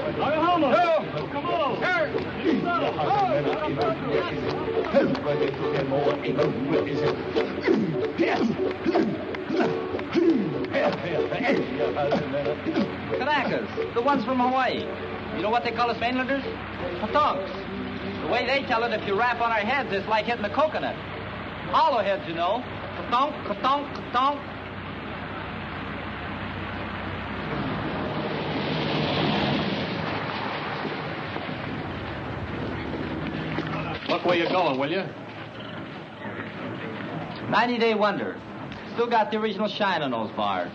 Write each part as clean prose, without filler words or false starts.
Come on! Kanakas, the ones from Hawaii. You know what they call us mainlanders? Patonks. The way they tell it, if you rap on our heads, it's like hitting a coconut. Hollow heads, you know. Patonk, patonk, patonk. Look where you're going, will you? 90-day wonder. Still got the original shine on those bars.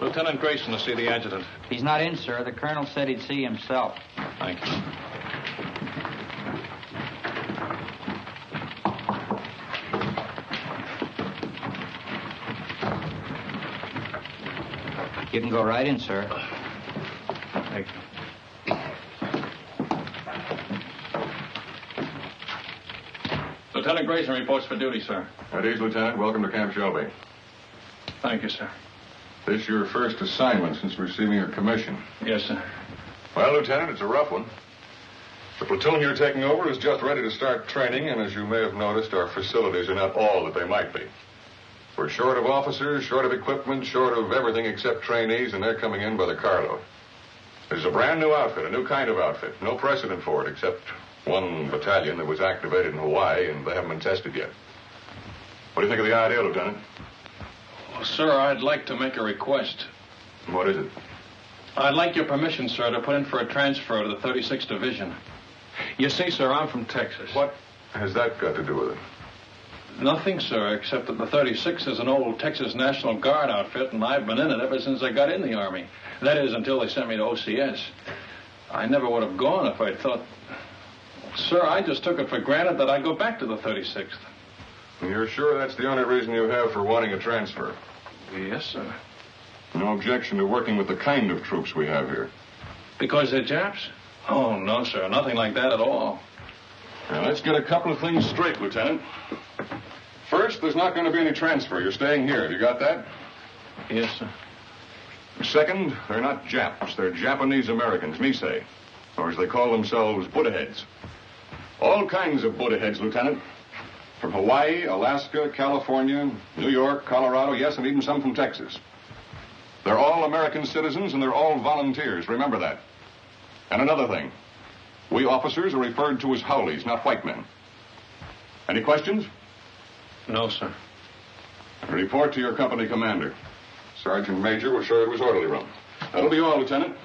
Lieutenant Grayson to see the adjutant. He's not in, sir. The colonel said he'd see himself. Thank you. You can go right in, sir. Thank you. Lieutenant Grayson reports for duty, sir. At ease, Lieutenant. Welcome to Camp Shelby. Thank you, sir. This your first assignment since receiving your commission? Yes, sir. Well, Lieutenant, it's a rough one. The platoon you're taking over is just ready to start training, and as you may have noticed, our facilities are not all that they might be. We're short of officers, short of equipment, short of everything except trainees, and they're coming in by the carload. This is a brand new outfit, a new kind of outfit. No precedent for it, except one battalion that was activated in Hawaii, and they haven't been tested yet. What do you think of the idea, Lieutenant? Well, sir, I'd like to make a request. What is it? I'd like your permission, sir, to put in for a transfer to the 36th Division. You see, sir, I'm from Texas. What has that got to do with it? Nothing, sir, except that the 36th is an old Texas National Guard outfit, and I've been in it ever since I got in the Army. That is, until they sent me to OCS. I never would have gone if I'd thought... Sir, I just took it for granted that I'd go back to the 36th. You're sure that's the only reason you have for wanting a transfer? Yes, sir. No objection to working with the kind of troops we have here? Because they're Japs? Oh, no, sir. Nothing like that at all. Now, let's get a couple of things straight, Lieutenant. First, there's not going to be any transfer. You're staying here. Have you got that? Yes, sir. Second, they're not Japs. They're Japanese Americans, Nisei. Or as they call themselves, Buddha heads. All kinds of Buddha heads, Lieutenant. From Hawaii, Alaska, California, New York, Colorado, yes, and even some from Texas. They're all American citizens, and they're all volunteers. Remember that. And another thing. We officers are referred to as Howleys, not white men. Any questions? No, sir. Report to your company commander. Sergeant Major will show you to his orderly room. That'll be all, Lieutenant.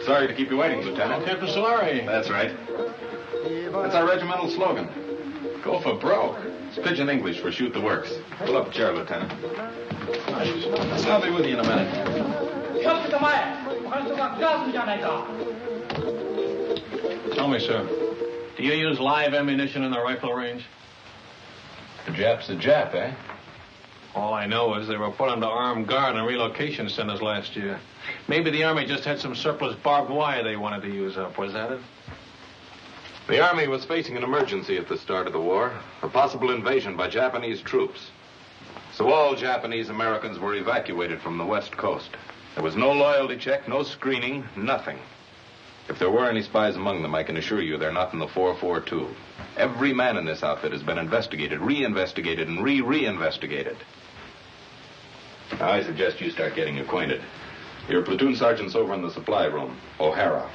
Sorry to keep you waiting, Lieutenant. Captain Solari. That's right. That's our regimental slogan. Go for broke. It's pidgin English for shoot the works. Pull up a chair, Lieutenant. I'll be with you in a minute. Tell me, sir, do you use live ammunition in the rifle range? The Jap's a Jap, eh? All I know is they were put under armed guard in relocation centers last year. Maybe the Army just had some surplus barbed wire they wanted to use up. Was that it? The Army was facing an emergency at the start of the war, a possible invasion by Japanese troops. So all Japanese Americans were evacuated from the West Coast. There was no loyalty check, no screening, nothing. If there were any spies among them, I can assure you they're not in the 442. Every man in this outfit has been investigated, re-investigated, and re-investigated. Now, I suggest you start getting acquainted. Your platoon sergeant's over in the supply room, O'Hara.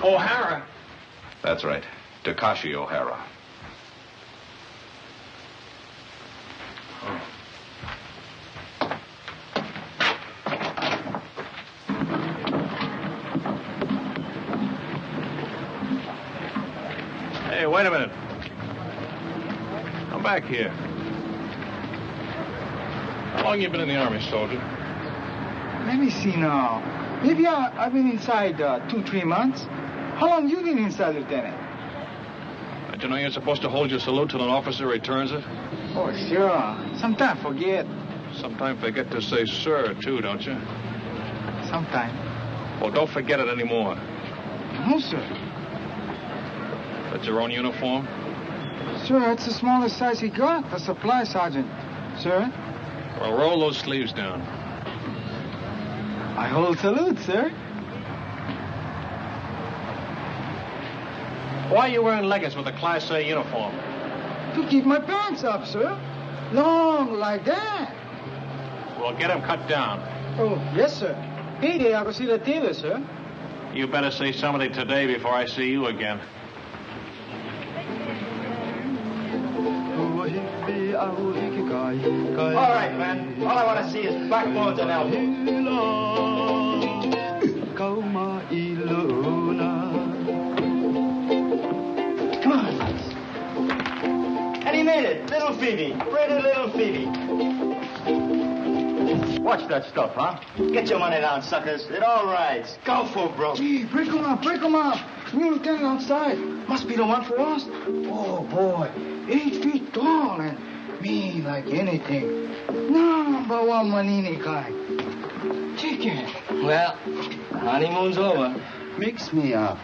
O'Hara? That's right, Takashi O'Hara. Hey, wait a minute. back here. How long you been in the Army, soldier? Let me see now. Maybe I've been inside 2-3 months. How long you been inside, Lieutenant? Don't you know you're supposed to hold your salute till an officer returns it? Oh, sure. Sometimes forget. Sometimes forget to say sir, too, don't you? Sometimes. Well, don't forget it anymore. No, sir. That's your own uniform? Sir, it's the smallest size he got. The supply sergeant. Sir? Well, roll those sleeves down. I hold salute, sir. Why are you wearing leggings with a Class A uniform? To keep my pants up, sir. Long like that. Well, get them cut down. Oh, yes, sir. Payday, I will see the tailor, sir. You better see somebody today before I see you again. All right, man. All I want to see is backbones and elbows. Come on. And he made it. Little Phoebe. Pretty little Phoebe. Watch that stuff, huh? Get your money down, suckers. It all rides. Go for broke. Gee, break him up, break him up. New lieutenant outside. Must be the one for us. Oh, boy. 8 feet tall and mean like anything. Number one Manini kind. Chicken. Well, honeymoon's over. Mix me up.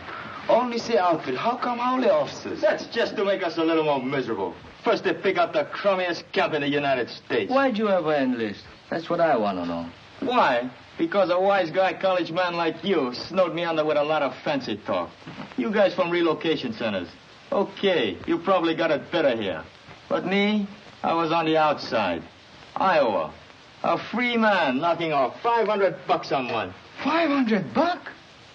Only say outfit. How come hourly officers? That's just to make us a little more miserable. First they pick up the crummiest camp in the United States. Why'd you ever enlist? That's what I want to know. Why? Because a wise guy college man like you snowed me under with a lot of fancy talk. You guys from relocation centers. Okay, you probably got it better here. But me, I was on the outside. Iowa. A free man knocking off $500 on one. $500?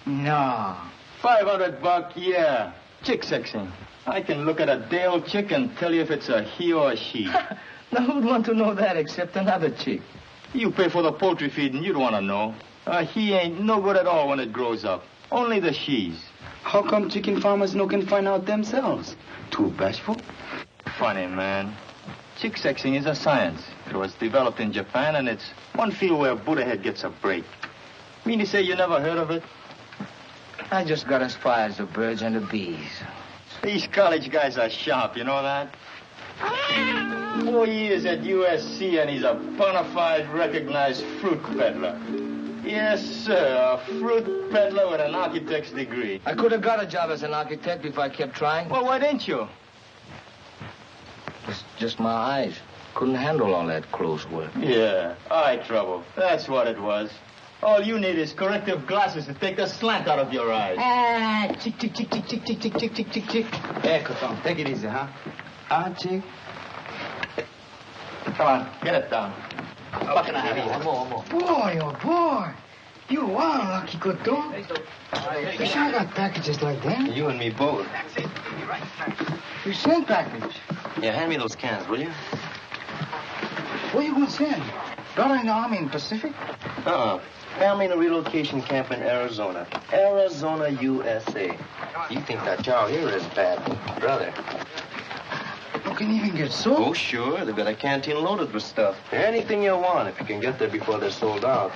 No. $500, yeah. Chick sexing. I can look at a day-old chick and tell you if it's a he or a she. Now, who'd want to know that except another chick? You pay for the poultry feed and you'd want to know. He ain't no good at all when it grows up. Only the she's. How come chicken farmers no can find out themselves? Too bashful? Funny, man. Chick sexing is a science. It was developed in Japan, and it's one field where Buddha head gets a break. Mean to say you never heard of it? I just got as far as the birds and the bees. These college guys are sharp, you know that? 4 years at USC, and he's a bona fide recognized fruit peddler. Yes, sir, a fruit peddler with an architect's degree. I could have got a job as an architect if I kept trying. Well, why didn't you? It's just my eyes. Couldn't handle all that close work. Yeah, eye trouble. That's what it was. All you need is corrective glasses to take the slant out of your eyes. Ah, chick, chick, chick, chick, chick, chick, chick, chick, chick, chick, chick. Hey, Coton, take it easy, huh? Chick. Come on, get it down. What can I have you? One more. Boy, oh, boy. You are lucky, Coton. Wish I got packages like that. You and me both. You send package. Yeah, hand me those cans, will you? Where you gonna send? Brother in the Army in Pacific? Family in a relocation camp in Arizona. Arizona, USA. You think that job here is bad, brother. You can even get soap. Oh, sure. They've got a canteen loaded with stuff. Anything you want if you can get there before they're sold out.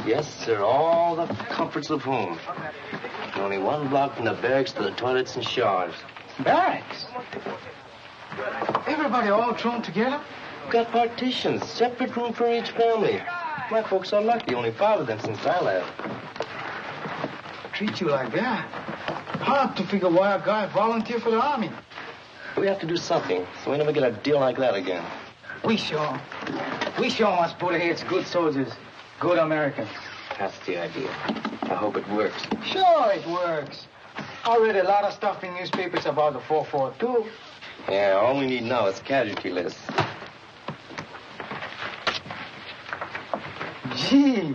Yes, sir. All the comforts of home. Only one block from the barracks to the toilets and showers. Barracks? Everybody all thrown together? Got partitions. Separate room for each family. My folks are lucky. Only 5 of them since I left. Treat you like that? Hard to figure why a guy volunteered for the Army. We have to do something so we never get a deal like that again. We sure must put heads good soldiers, good Americans. That's the idea. I hope it works. Sure it works. I read a lot of stuff in newspapers about the 442. Yeah, all we need now is casualty lists. Gee,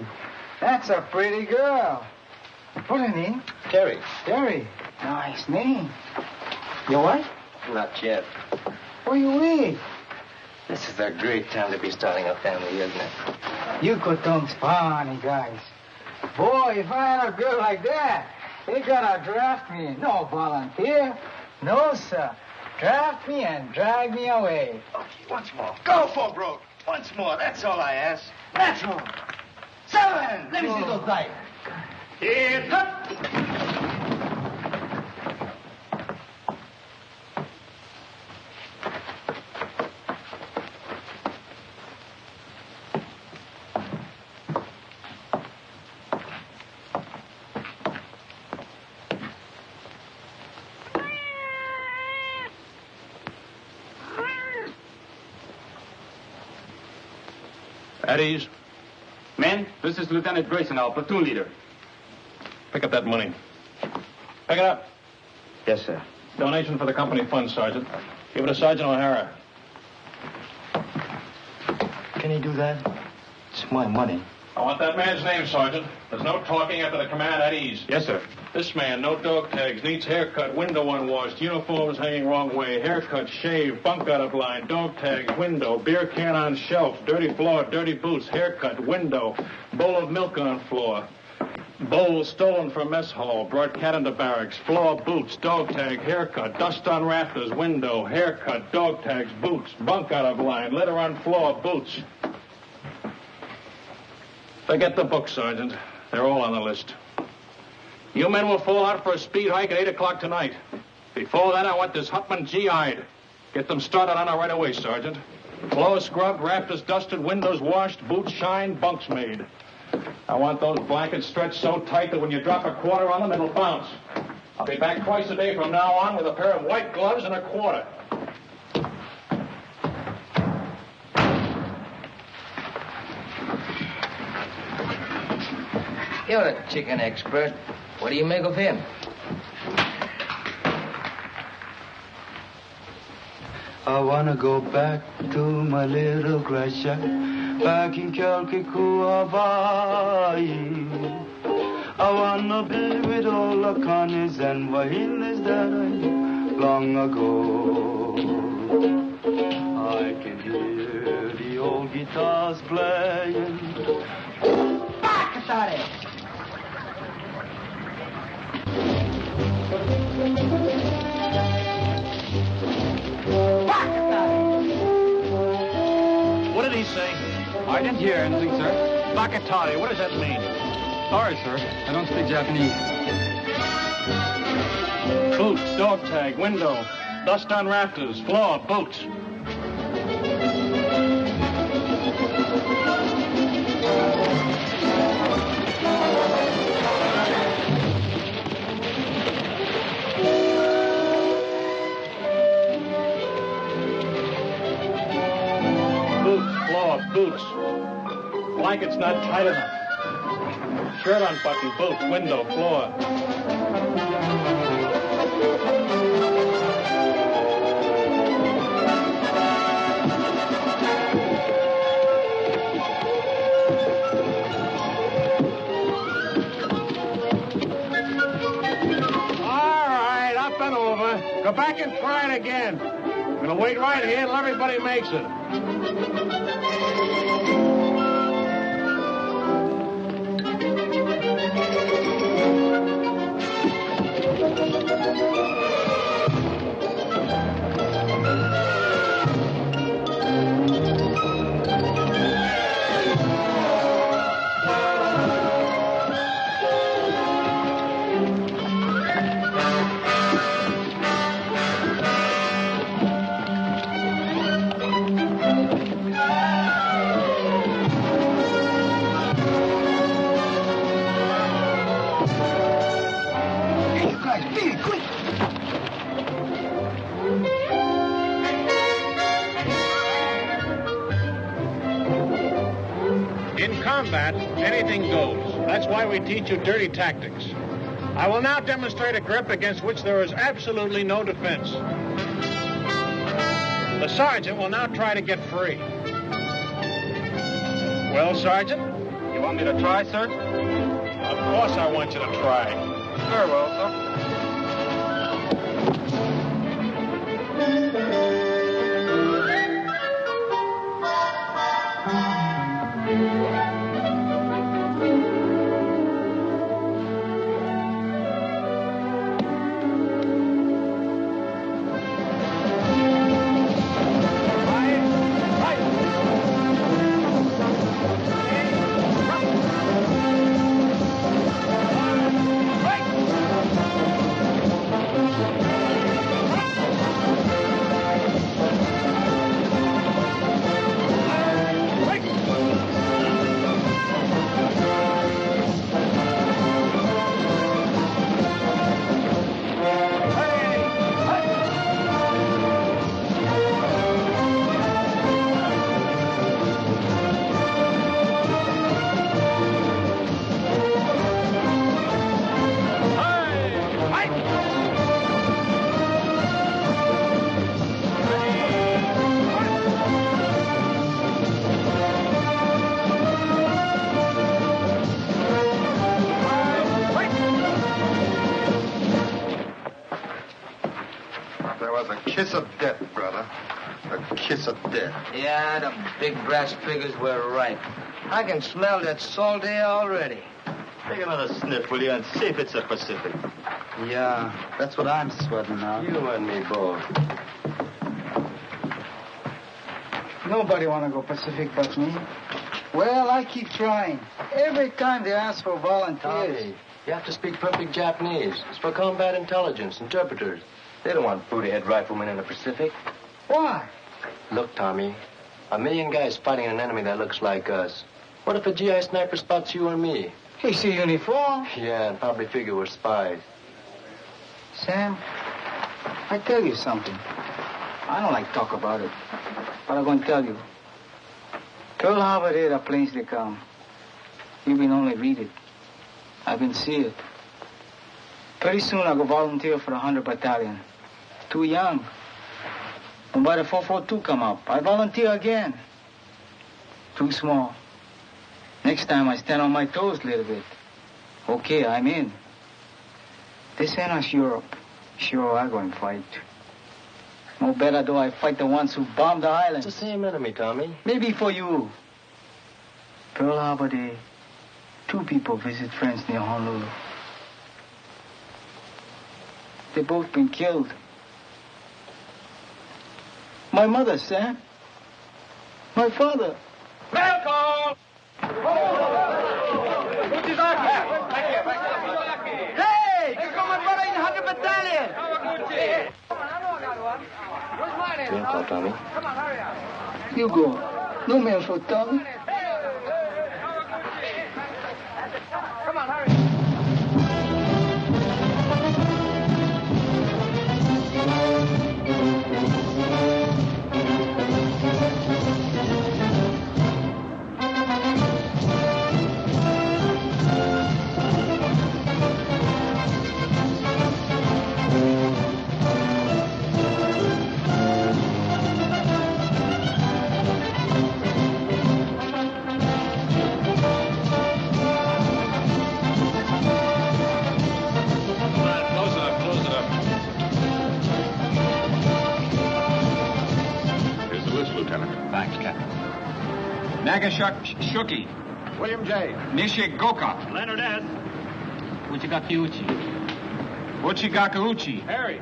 that's a pretty girl. What's her name? Terry. Terry. Nice name. Your wife? Not yet. Where you with? This is a great time to be starting a family, isn't it? You Coton's funny guys. Boy, if I had a girl like that, they gotta draft me. No volunteer. No, sir. Draft me and drag me away. Okay, once more. Go for broke. Once more. That's all I ask. Natural. 7. Let me see those dice. Here, cut. At ease. Men, this is Lieutenant Grayson, our platoon leader. Pick up that money. Pick it up. Yes, sir. Donation for the company fund, Sergeant. Give it to Sergeant O'Hara. Can he do that? It's my money. I want that man's name, Sergeant. There's no talking after the command at ease. Yes, sir. This man, no dog tags, needs haircut, window unwashed, uniforms hanging wrong way, haircut, shave, bunk out of line, dog tags, window, beer can on shelf, dirty floor, dirty boots, haircut, window, bowl of milk on floor, bowl stolen from mess hall, brought cat into barracks, floor, boots, dog tag, haircut, dust on rafters, window, haircut, dog tags, boots, bunk out of line, litter on floor, boots. Forget the book, Sergeant. They're all on the list. You men will fall out for a speed hike at 8 o'clock tonight. Before that, I want this Hutman GI'd. Get them started on it right away, Sergeant. Floor scrubbed, rafters dusted, windows washed, boots shined, bunks made. I want those blankets stretched so tight that when you drop a quarter on them, it'll bounce. I'll be back twice a day from now on with a pair of white gloves and a quarter. You're a chicken expert. What do you make of him? I wanna go back to my little grass shack back in Calcutta, Hawaii. I wanna be with all the Connies and Wahinas that I knew long ago. I can hear the old guitars playing. Back at it. What did he say? I didn't hear anything, sir. Bakatari, what does that mean? Sorry, sir. I don't speak Japanese. Boots, dog tag, window, dust on rafters, floor, boots. Boots. Blanket's not tight enough. Shirt unbuttoned, boots, window, floor. All right, up and over. Go back and try it again. I'm going to wait right here until everybody makes it. In combat, anything goes. That's why we teach you dirty tactics. I will now demonstrate a grip against which there is absolutely no defense. The sergeant will now try to get free. Well, Sergeant? You want me to try, sir? Of course I want you to try. Very well, sir. Kiss of death. Yeah, the big brass figures were right. I can smell that salt air already. Take another sniff, will you, and see if it's the Pacific. Yeah, that's what I'm sweating now. You and me both. Nobody want to go Pacific but me. Well, I keep trying. Every time they ask for volunteers. Tommy, you have to speak perfect Japanese. It's for combat intelligence, interpreters. They don't want booty-head riflemen in the Pacific. Why? Look, Tommy, 1 million guys fighting an enemy that looks like us. What if a GI sniper spots you or me? He see uniform. Yeah, and probably figure we're spies. Sam, I tell you something. I don't like talk about it, but I'm going to tell you. Pearl Harbor there, the planes they come. You been only read it. I've been see it. Pretty soon I'll go volunteer for the 100 Battalion. Too young. And by the 442 come up, I volunteer again. Too small. Next time I stand on my toes a little bit. Okay, I'm in. This ain't us Europe. Sure, I go and fight. No better do I fight the ones who bombed the island. It's the same enemy, Tommy. Maybe for you. Pearl Harbor Day, 2 people visit friends near Honolulu. They both been killed. My mother, Sam. My father. Welcome! Hey! Here come my brother in the 100 Battalion! Green call, Tommy. You go. No mail for Tommy. Come on, hurry. Nagashuki. William J. Nishigoka. Leonard S. Uchigakiuchi. Uchigakuuchi. Harry.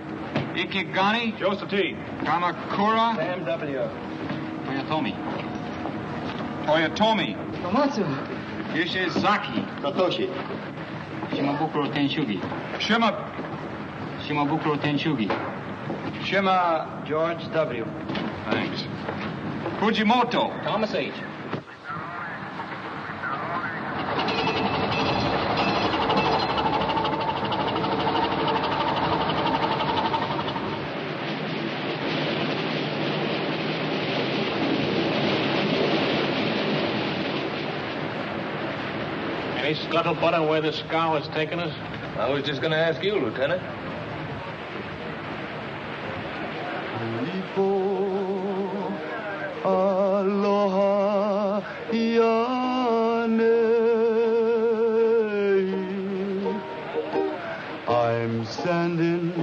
Ikigani. Joseph T. Kamakura. Sam W. Toyotomi. Tomatsu. Ishizaki. Satoshi. Shimabukuro Tenshugi. Shimabukuro Tenshugi. Shima George W. Thanks. Fujimoto. Thomas H. Any scuttlebutt on where this scow has taken us? I was just going to ask you, Lieutenant. Aloha Yane. I'm sending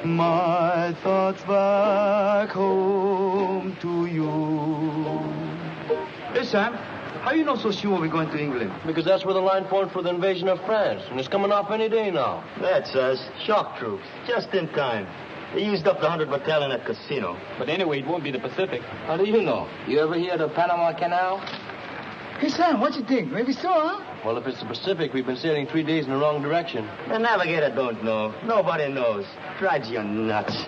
my thoughts back home to you. Hey, Sam, how you know so sure we're going to England? Because that's where the line formed for the invasion of France, and it's coming off any day now. That's us. Shock troops. Just in time. They used up the 100 Battalion at Casino. But anyway, it won't be the Pacific. How do you know? You ever hear of the Panama Canal? Hey, Sam, what you think? Maybe so, huh? Well, if it's the Pacific, we've been sailing 3 days in the wrong direction. The navigator don't know. Nobody knows. Drives you nuts.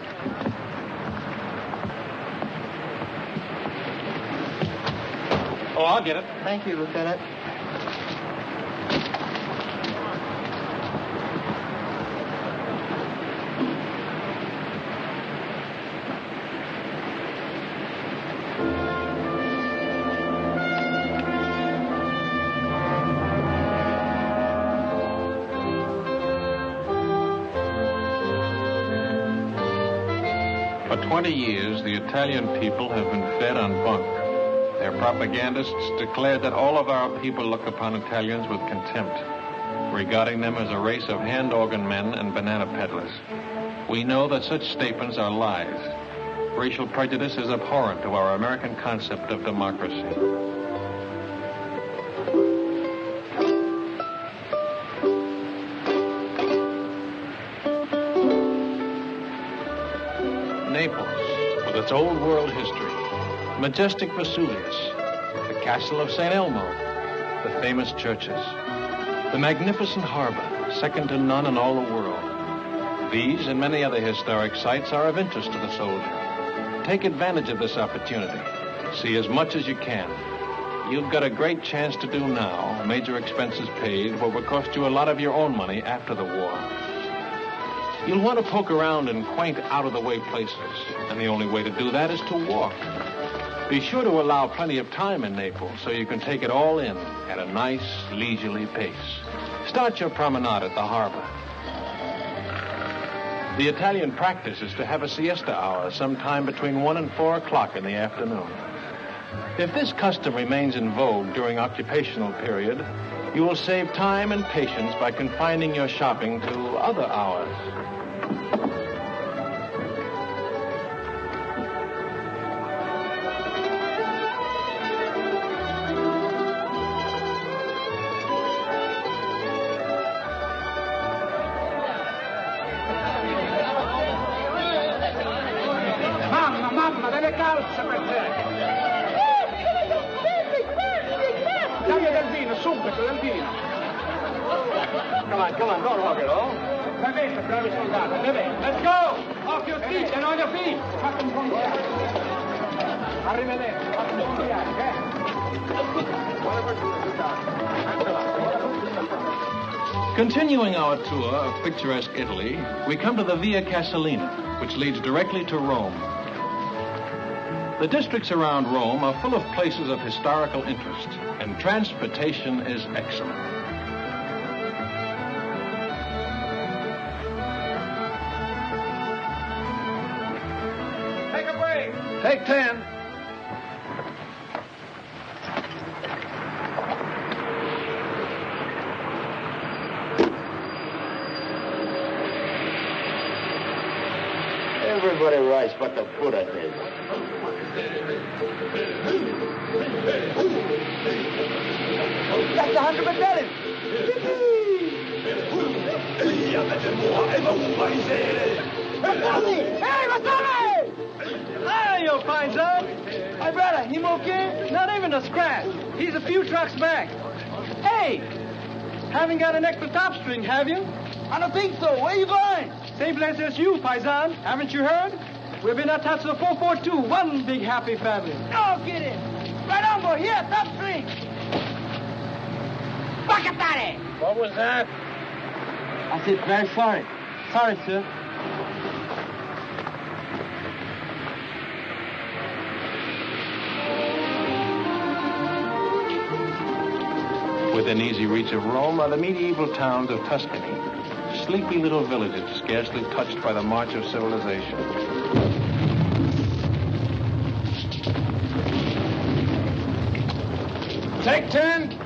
Oh, I'll get it. Thank you, Lieutenant. For 20 years, the Italian people have been fed on bunk. Their propagandists declared that all of our people look upon Italians with contempt, regarding them as a race of hand organ men and banana peddlers. We know that such statements are lies. Racial prejudice is abhorrent to our American concept of democracy. Naples, with its old world history, majestic Vesuvius, the castle of St. Elmo, the famous churches, the magnificent harbor, second to none in all the world. These and many other historic sites are of interest to the soldier. Take advantage of this opportunity. See as much as you can. You've got a great chance to do now, major expenses paid, what will cost you a lot of your own money after the war. You'll want to poke around in quaint, out-of-the-way places, and the only way to do that is to walk. Be sure to allow plenty of time in Naples so you can take it all in at a nice, leisurely pace. Start your promenade at the harbor. The Italian practice is to have a siesta hour sometime between 1 and 4 o'clock in the afternoon. If this custom remains in vogue during occupational period, you will save time and patience by confining your shopping to other hours. Mamma, delle calze per te! Dammi del vino, subito, del vino! Come on, don't hug it, oh? Bevete, bravi soldati, bevete! Let's go! Off your feet and on your feet! Fate un buon viaggio! Arrivederci, fate un buon viaggio, Buona fortuna, Continuing our tour of picturesque Italy, we come to the Via Casalina, which leads directly to Rome. The districts around Rome are full of places of historical interest, and transportation is excellent. Take a break! Take 10. Everybody writes what the Buddha did. That's 100 battalions! Hey, Vasari! There you fine son. My brother, him okay? Not even a scratch. He's a few trucks back. Hey, haven't got an extra top string, have you? I don't think so. Where you going? Same place as you, Paisan. Haven't you heard? We've been attached to the 442, one big happy family. Oh, get in. Right on, boy. Here, top string. Bacatare! What was that? I said, very sorry. Sorry, sir. Within easy reach of Rome are the medieval towns of Tuscany, sleepy little villages scarcely touched by the march of civilization. Take 10.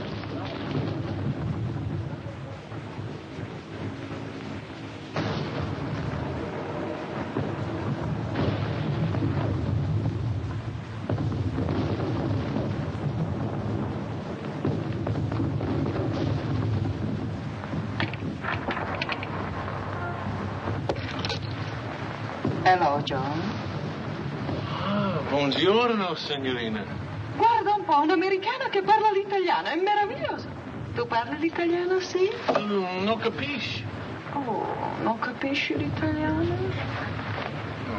Hello, John. Ah, buongiorno, signorina. Guarda un po', un'americana che parla l'italiano, è meraviglioso. Tu parli l'italiano, sì? Non capisci. Oh, non capisci l'italiano?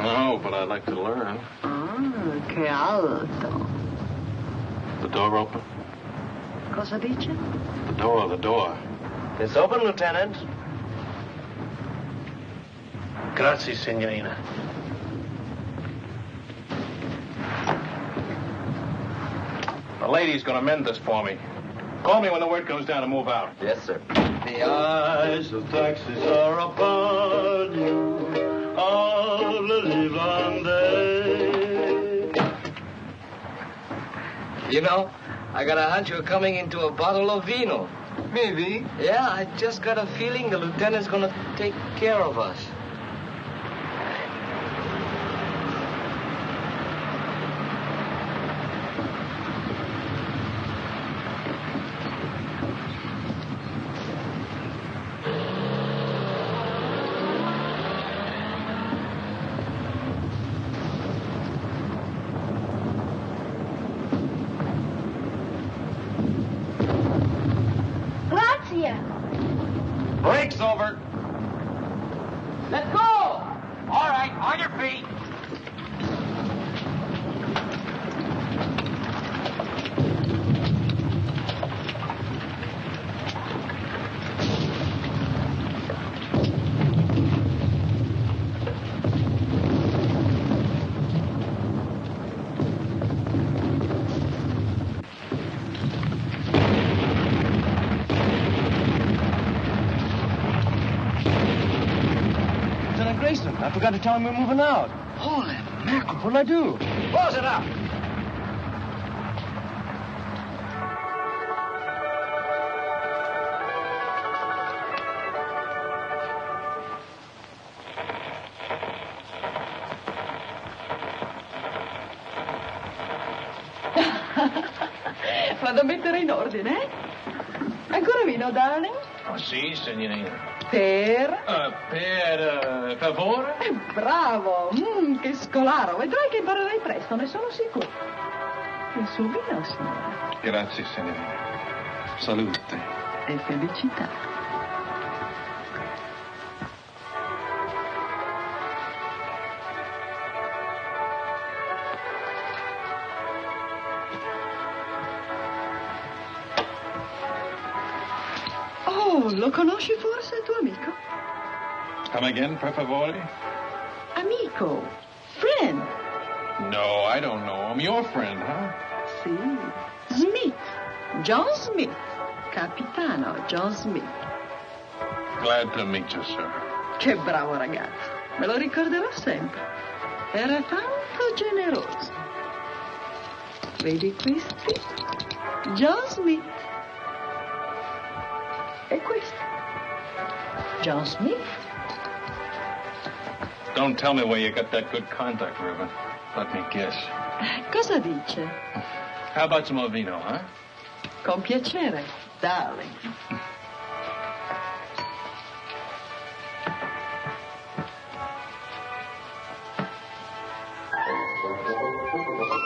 No, but I'd like to learn. Ah, che alto. The door open? Cosa dice? The door. It's open, Lieutenant. Grazie, signorina. The lady's gonna mend this for me. Call me when the word comes down to move out. Yes, sir. The eyes of Texas are upon you all the livelong day. You know, I got a hunch you're coming into a bottle of vino. Maybe. Yeah, I just got a feeling the lieutenant's gonna take care of us. forgot to tell him we're moving out. Holy mackerel. What'll I do? Close it up. Vado a mettere in ordine, eh? Ancora vino, darling? Oh, sì, signorina. Per? Per favore? Bravo, che scolaro. Vedrai che imparerai presto, ne sono sicuro. Il suo vino, signore. Grazie, signorina. Salute. E felicità. Oh, lo conosci forse il tuo amico? Come again, per favore? Amico. Friend. No, I don't know him. Your friend, huh? Sì. Smith. John Smith. Capitano John Smith. Glad to meet you, sir. Che bravo ragazzo. Me lo ricorderò sempre. Era tanto generoso. Vedi questi? John Smith. E questo? John Smith. Don't tell me where you got that good contact ribbon. Let me guess. Cosa dice? How about some more vino, huh? Con piacere, darling.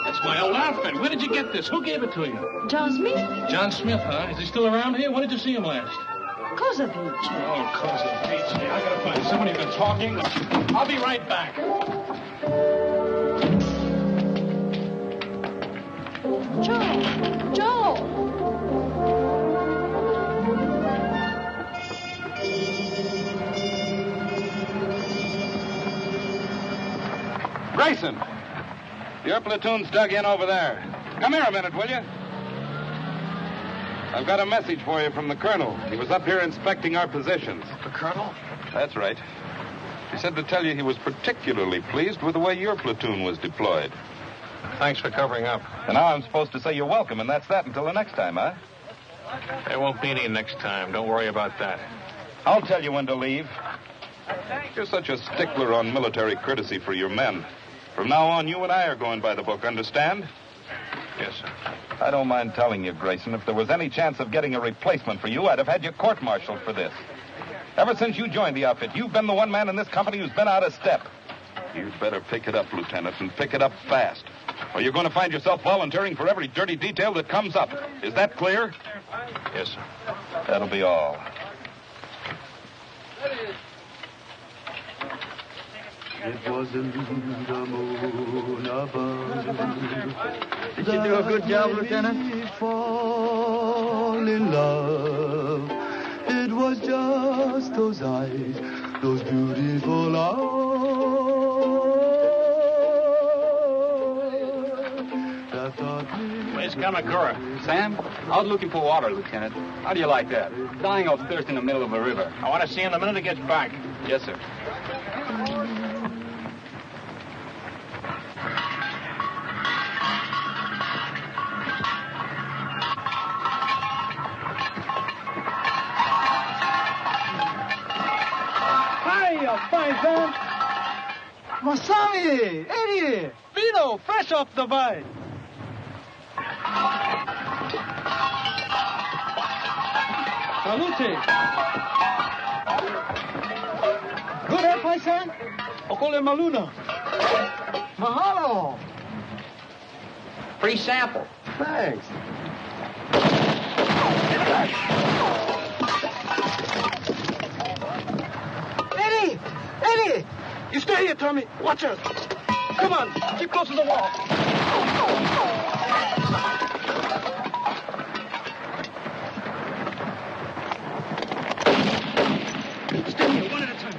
That's my old outfit. Where did you get this? Who gave it to you? John Smith? John Smith, huh? Is he still around here? When did you see him last? Cosa dice? Oh, cosa dice. I gotta find somebody who's been talking. I'll be right back. Joe! Grayson, your platoon's dug in over there. Come here a minute, will you? I've got a message for you from the colonel. He was up here inspecting our positions. The colonel? That's right. He said to tell you he was particularly pleased with the way your platoon was deployed. Thanks for covering up. And now I'm supposed to say you're welcome, and that's that until the next time, huh? There won't be any next time. Don't worry about that. I'll tell you when to leave. You're such a stickler on military courtesy for your men. From now on, you and I are going by the book, understand? Yes, sir. I don't mind telling you, Grayson, if there was any chance of getting a replacement for you, I'd have had you court-martialed for this. Ever since you joined the outfit, you've been the one man in this company who's been out of step. You'd better pick it up, Lieutenant, and pick it up fast. Or you're going to find yourself volunteering for every dirty detail that comes up. Is that clear? Yes, sir. That'll be all. It wasn't the moon above. Did you do a good job, Lieutenant? Fall in love. It was just those eyes, those beautiful eyes that taught me. Where's Kamakura? Sam, out looking for water, Lieutenant. How do you like that? Dying of thirst in the middle of a river. I want to see him the minute he gets back. Yes, sir. Fine, Sam. Masami, Eddie. Vino, fresh off the vine. Salute. Good, eh, Paisan? Okole Maluna. Mahalo. Free sample. Thanks. Eddie! Eddie! You stay here, Tommy. Watch us. Come on, keep close to the wall. Stay here, one at a time.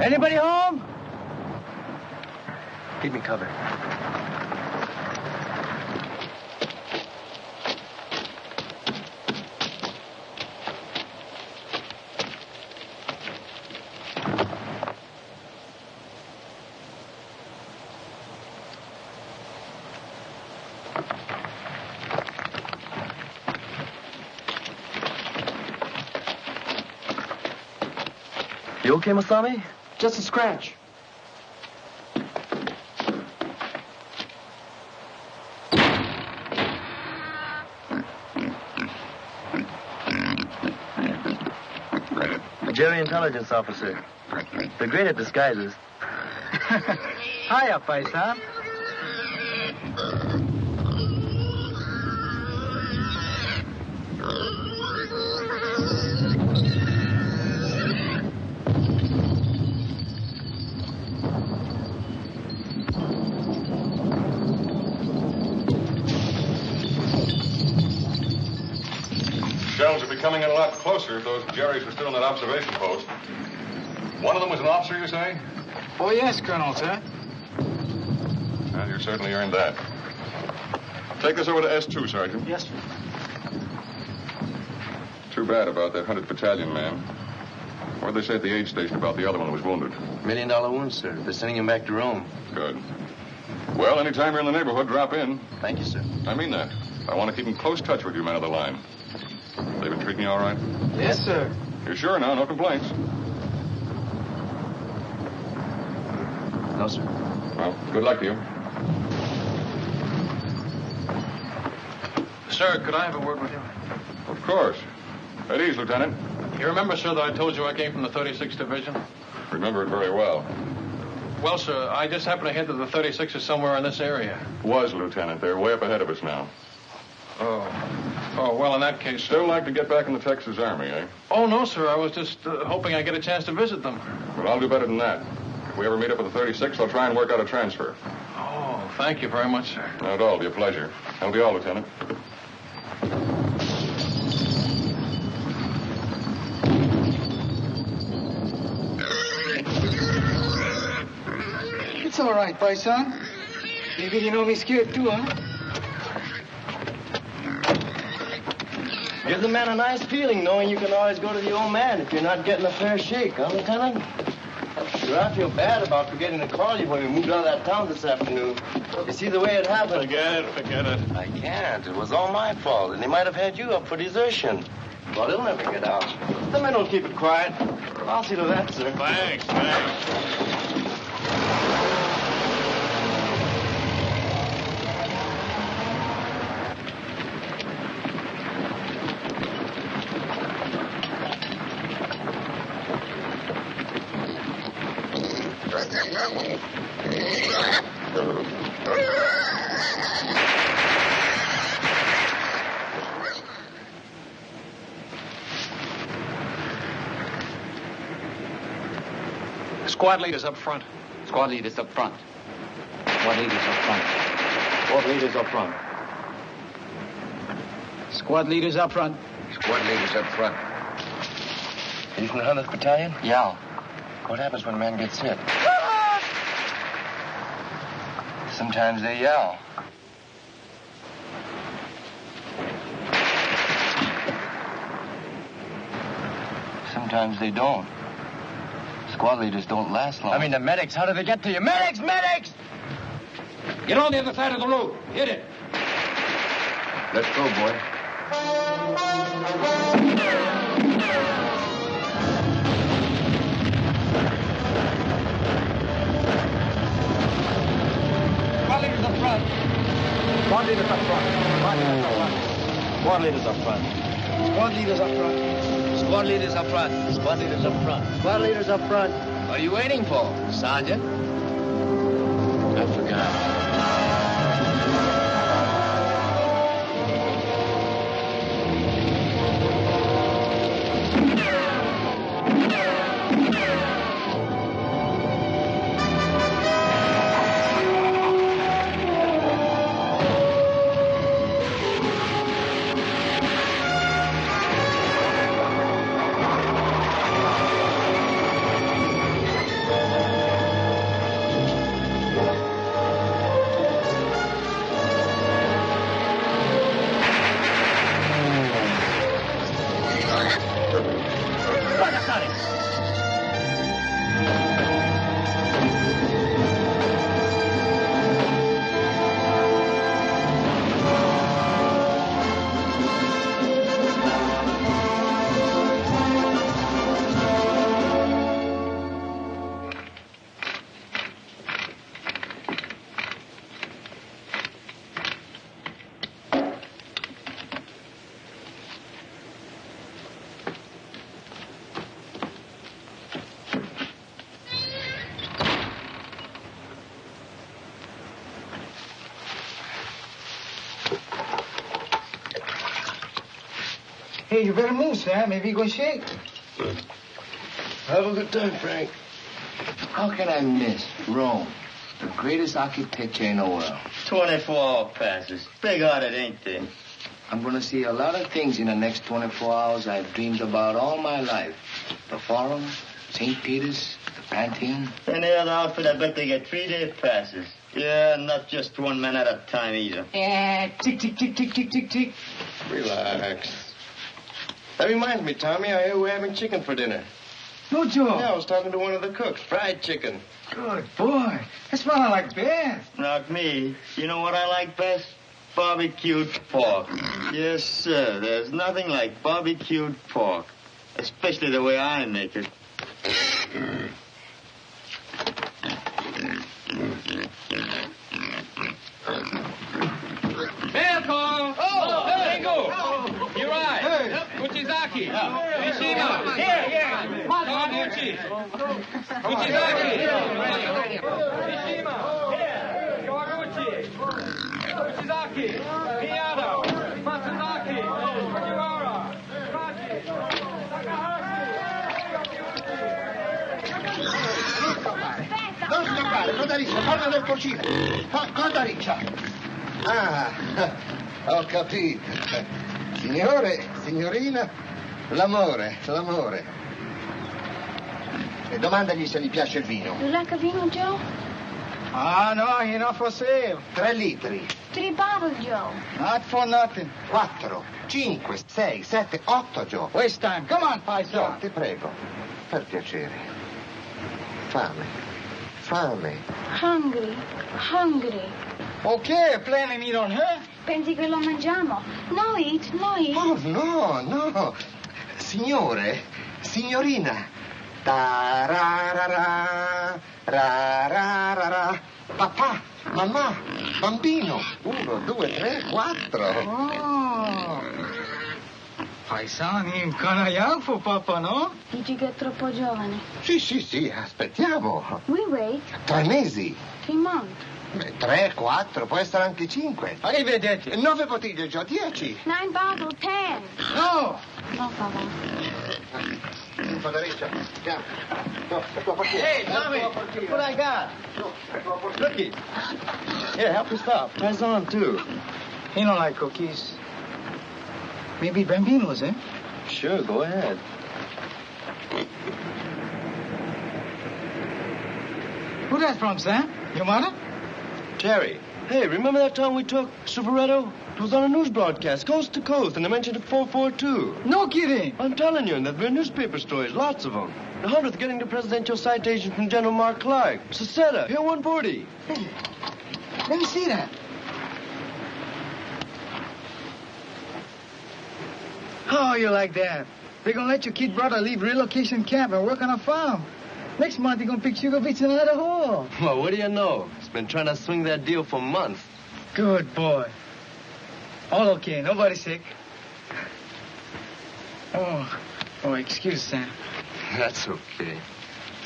Anybody home? Keep me covered. You okay, Masami? Just a scratch. Jerry, intelligence officer. They're great at disguises. Hiya, Paisan. Shells are becoming a lot closer if those Jerrys were still in that observation post. One of them was an officer, you say? Oh, yes, Colonel, sir. Well, you certainly earned that. Take this over to S2, Sergeant. Yes, sir. Too bad about that 100th Battalion man. What'd they say at the aid station about the other one who was wounded? $1 million wound, sir. They're sending him back to Rome. Good. Well, anytime you're in the neighborhood, drop in. Thank you, sir. I mean that. I want to keep in close touch with you men of the line. They've been treating you all right? Yes, sir. You're sure now? No complaints? No, sir. Well, good luck to you. Sir, could I have a word with you? Of course. At ease, Lieutenant. You remember, sir, that I told you I came from the 36th Division? Remember it very well. Well, sir, I just happened to hit that the 36th is somewhere in this area. Was, Lieutenant. They're way up ahead of us now. Oh, well, in that case... Still like to get back in the Texas Army, eh? Oh, no, sir. I was just hoping I'd get a chance to visit them. Well, I'll do better than that. If we ever meet up with the 36th, I'll try and work out a transfer. Oh, thank you very much, sir. Not at all. It'll be a pleasure. That'll be all, Lieutenant. It's all right, Paisan. Maybe you know me scared too, huh? Gives the man a nice feeling knowing you can always go to the old man if you're not getting a fair shake, huh, Lieutenant? Sure, I feel bad about forgetting to call you when we moved out of that town this afternoon. You see the way it happened? Forget it. I can't. It was all my fault, and they might have had you up for desertion. Well, they'll never get out. The men will keep it quiet. I'll see to that, sir. Thanks. Squad leaders up front. Squad leaders up front. Squad leaders up front. Squad leaders up front. Squad leaders up front. Squad leaders up front. Are you from the 100th Battalion? Yeah. What happens when a man gets hit? Sometimes they yell. Sometimes they don't. Squad leaders don't last long. I mean, the medics. How do they get to you? Medics! Medics! Get on the other side of the road. Hit it. Let's go, boy. Squad leaders up front. Squad leaders up front. Squad leaders up front. Squad leaders up front. Squad leaders up front. Squad leaders up front. Squad leaders up front. What are you waiting for, Sergeant? I forgot. Hey, you better move, Sam. Maybe you go shake. Have a good time, Frank. How can I miss Rome, the greatest architecture in the world? 24-hour passes. Big-hearted, ain't they? I'm going to see a lot of things in the next 24 hours I've dreamed about all my life. The Forum, St. Peter's, the Pantheon. Any other outfit, I bet they get 3-day passes. Yeah, not just one man at a time either. Yeah, tick, tick, tick, tick, tick, tick, tick. Relax. That reminds me, Tommy, I hear we're having chicken for dinner. No, Joe. Yeah, I was talking to one of the cooks. Fried chicken. Good boy. That's what I like best. Not me. You know what I like best? Barbecued pork. Yes, sir. There's nothing like barbecued pork. Especially the way I make it. Welcome! Oh, Ringo! You're right. Uchizaki! Mishima! Here! Kawaguchi! Uchizaki! Mishima! Kawaguchi! Uchizaki! Miyano! Matsuzaki! Fujiwara! Kaji! Non scappare, Codariccia, torna nel cucina. Codariccia. Ah, ho capito. Signore, signorina, l'amore. E domandagli se gli piace il vino. You like a vino, Joe? Ah, no, you're not for sale. 3 litri. 3 bottles, Joe. Not for nothing. 4, 5, 6, 7, 8, Joe. Waste time. Come on, Joe, paisa. ti prego. Per piacere. Fame. Hungry. Okay, plenty meat on her. Pensi che lo mangiamo? No eat. Oh, no. Signore, signorina. Tararara, rararara. Papà, mamma, bambino. 1, 2, 3, 4. Oh. Paisan, him kinda young for Papa, no? Dici che è troppo giovane. Sì, aspettiamo. We wait. 3 mesi. 3 months. 3, 4, può essere anche 5. Arrivederci. 9 bottiglie, Joe, 10. 9 bottles, 10. No. No, Papa. Codariccia, andiamo. No, la tua partita. Hey, Tommy, look what I got. Cookies. Here, help yourself. Pass on, too. He don't like cookies. Maybe Bambino's, eh? Sure, go ahead. Who that from, Sam? Your mother? Jerry. Hey, remember that time we took Superetto? It was on a news broadcast, coast to coast, and they mentioned 442. No kidding. I'm telling you, and there've been newspaper stories, lots of them. The 100th getting the presidential citation from General Mark Clark. Seceta, here 140. Hey, let me see that. Oh, you like that? They're gonna let your kid brother leave relocation camp and work on a farm. Next month, they're gonna pick sugar beets in another hole. Well, what do you know? He's been trying to swing that deal for months. Good boy. All okay. Nobody sick. Oh, excuse, Sam. That's okay.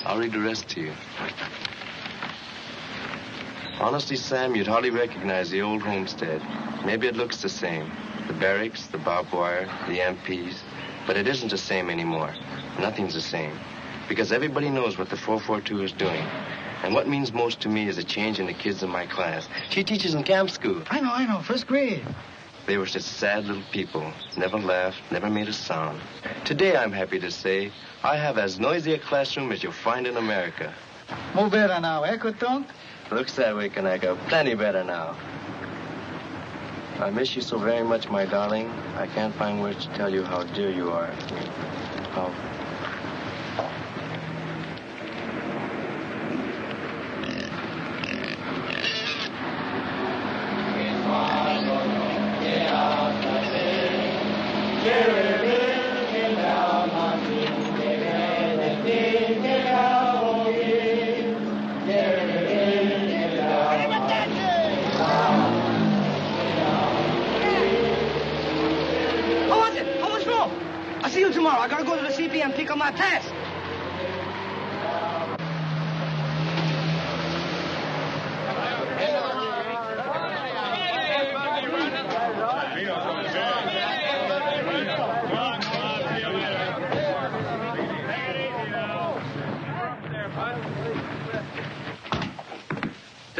I'll read the rest to you. Honestly, Sam, you'd hardly recognize the old homestead. Maybe it looks the same. The barracks, the barbed wire, the MPs. But it isn't the same anymore. Nothing's the same. Because everybody knows what the 442 is doing. And what means most to me is a change in the kids in my class. She teaches in camp school. I know. First grade. They were such sad little people. Never laughed, never made a sound. Today, I'm happy to say, I have as noisy a classroom as you'll find in America. More better now, eh, Cotton? Looks that way, Kanaka. Plenty better now. I miss you so very much, my darling. I can't find words to tell you how dear you are. How... I'll see you tomorrow. I gotta go to the CP and pick up my pass.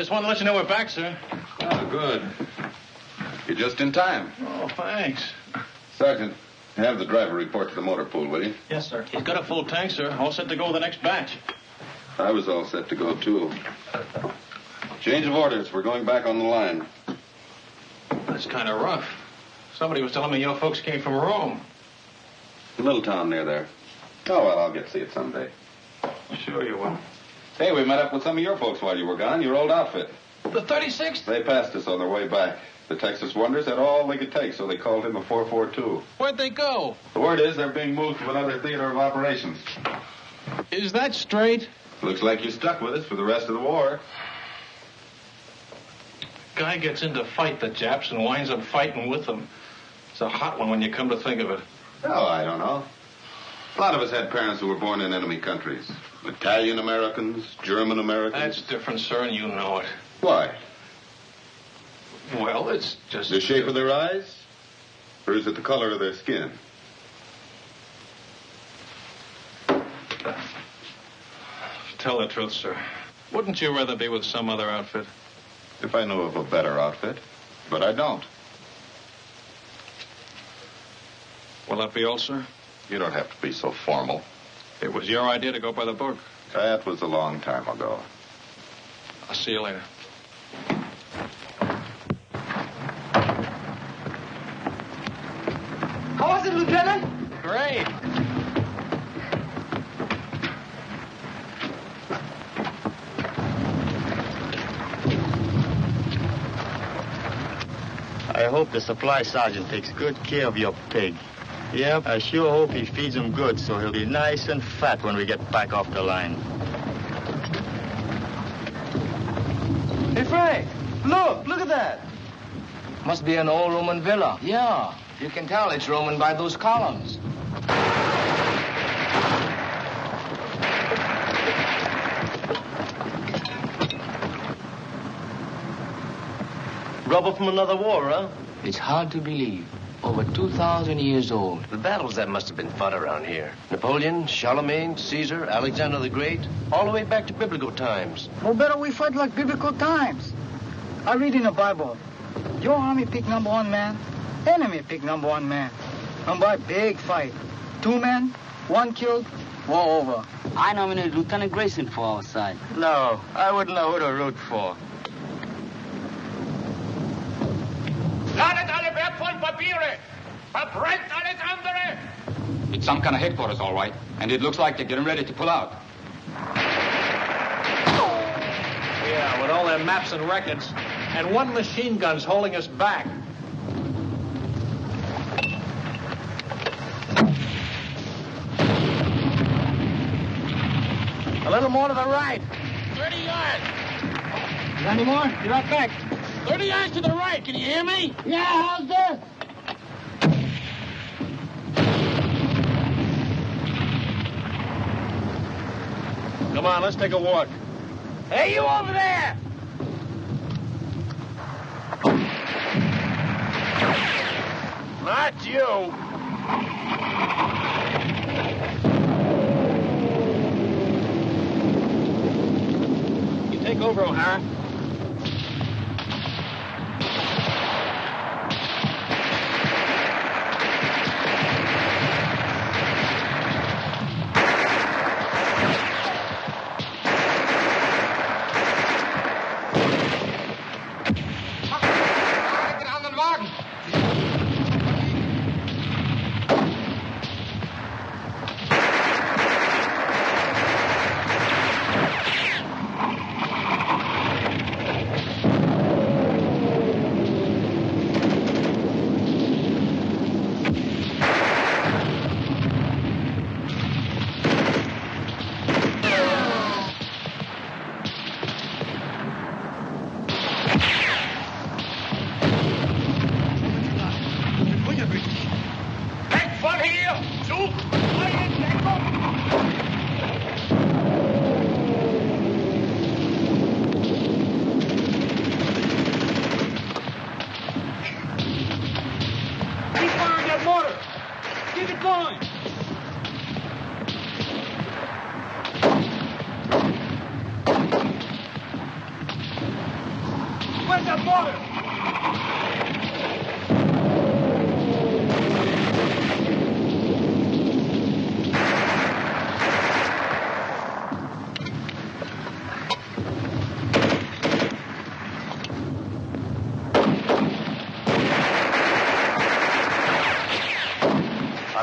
just wanted to let you know we're back, sir. Oh, good. You're just in time. Oh, thanks. Sergeant, have the driver report to the motor pool, will you? Yes, sir. He's got a full tank, sir. All set to go with the next batch. I was all set to go, too. Change of orders. We're going back on the line. That's kind of rough. Somebody was telling me your folks came from Rome. A little town near there. Oh, well, I'll get to see it someday. Sure you will. Hey, we met up with some of your folks while you were gone. Your old outfit. The 36th? They passed us on their way back. The Texas Wonders had all they could take, so they called him a 442. Where'd they go? The word is they're being moved to another theater of operations. Is that straight? Looks like you're stuck with us for the rest of the war. Guy gets in to fight the Japs and winds up fighting with them. It's a hot one when you come to think of it. Oh, I don't know. A lot of us had parents who were born in enemy countries. Italian Americans, German Americans. That's different, sir, and you know it. Why? Well, it's just... The shape of their eyes? Or is it the color of their skin? Tell the truth, sir. Wouldn't you rather be with some other outfit? If I knew of a better outfit. But I don't. Will that be all, sir? You don't have to be so formal. It was your idea to go by the book. That was a long time ago. I'll see you later. How was it, Lieutenant? Great. I hope the supply sergeant takes good care of your pig. Yep, I sure hope he feeds him good so he'll be nice and fat when we get back off the line. Hey, Frank, look at that. Must be an old Roman villa. Yeah, you can tell it's Roman by those columns. Rubber from another war, huh? It's hard to believe. Over 2,000 years old. The battles that must have been fought around here. Napoleon, Charlemagne, Caesar, Alexander the Great, all the way back to biblical times. Well, better we fight like biblical times. I read in the Bible, your army pick number 1 man, enemy pick number 1 man. And by big fight, 2 men, 1 killed, war over. I nominated Lieutenant Grayson for our side. No, I wouldn't know who to root for. Ladet alle wertvollen Papiere! Verbrennt alles andere! It's some kind of headquarters, all right. And it looks like they're getting ready to pull out. Yeah, with all their maps and records. And 1 machine gun's holding us back. A little more to the right. 30 yards! Got any more? Be right back. 30 yards to the right, can you hear me? Yeah, how's this? Come on, let's take a walk. Hey, you over there! Not you! You take over, O'Hara.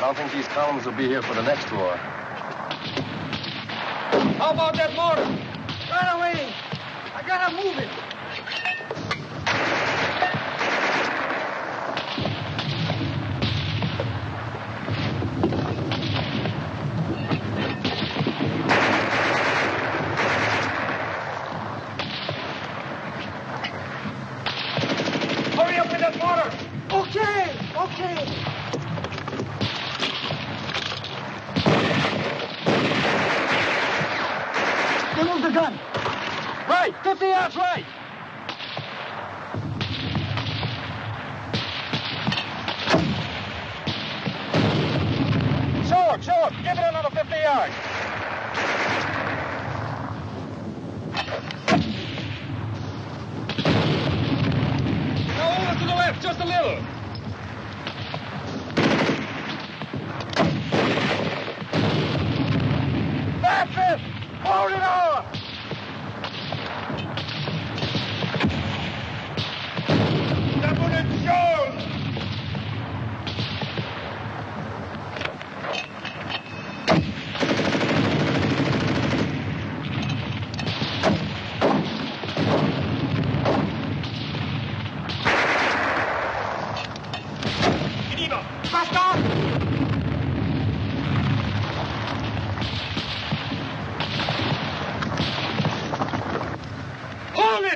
don't think these columns will be here for the next war. How about that mortar? Right away. I gotta move it. Hurry up with that mortar. Okay. Remove the gun. Right, 50 yards right. Show up. Give it another 50 yards. Now over to the left, just a little. That's it. Hold it on. Double it, Jones.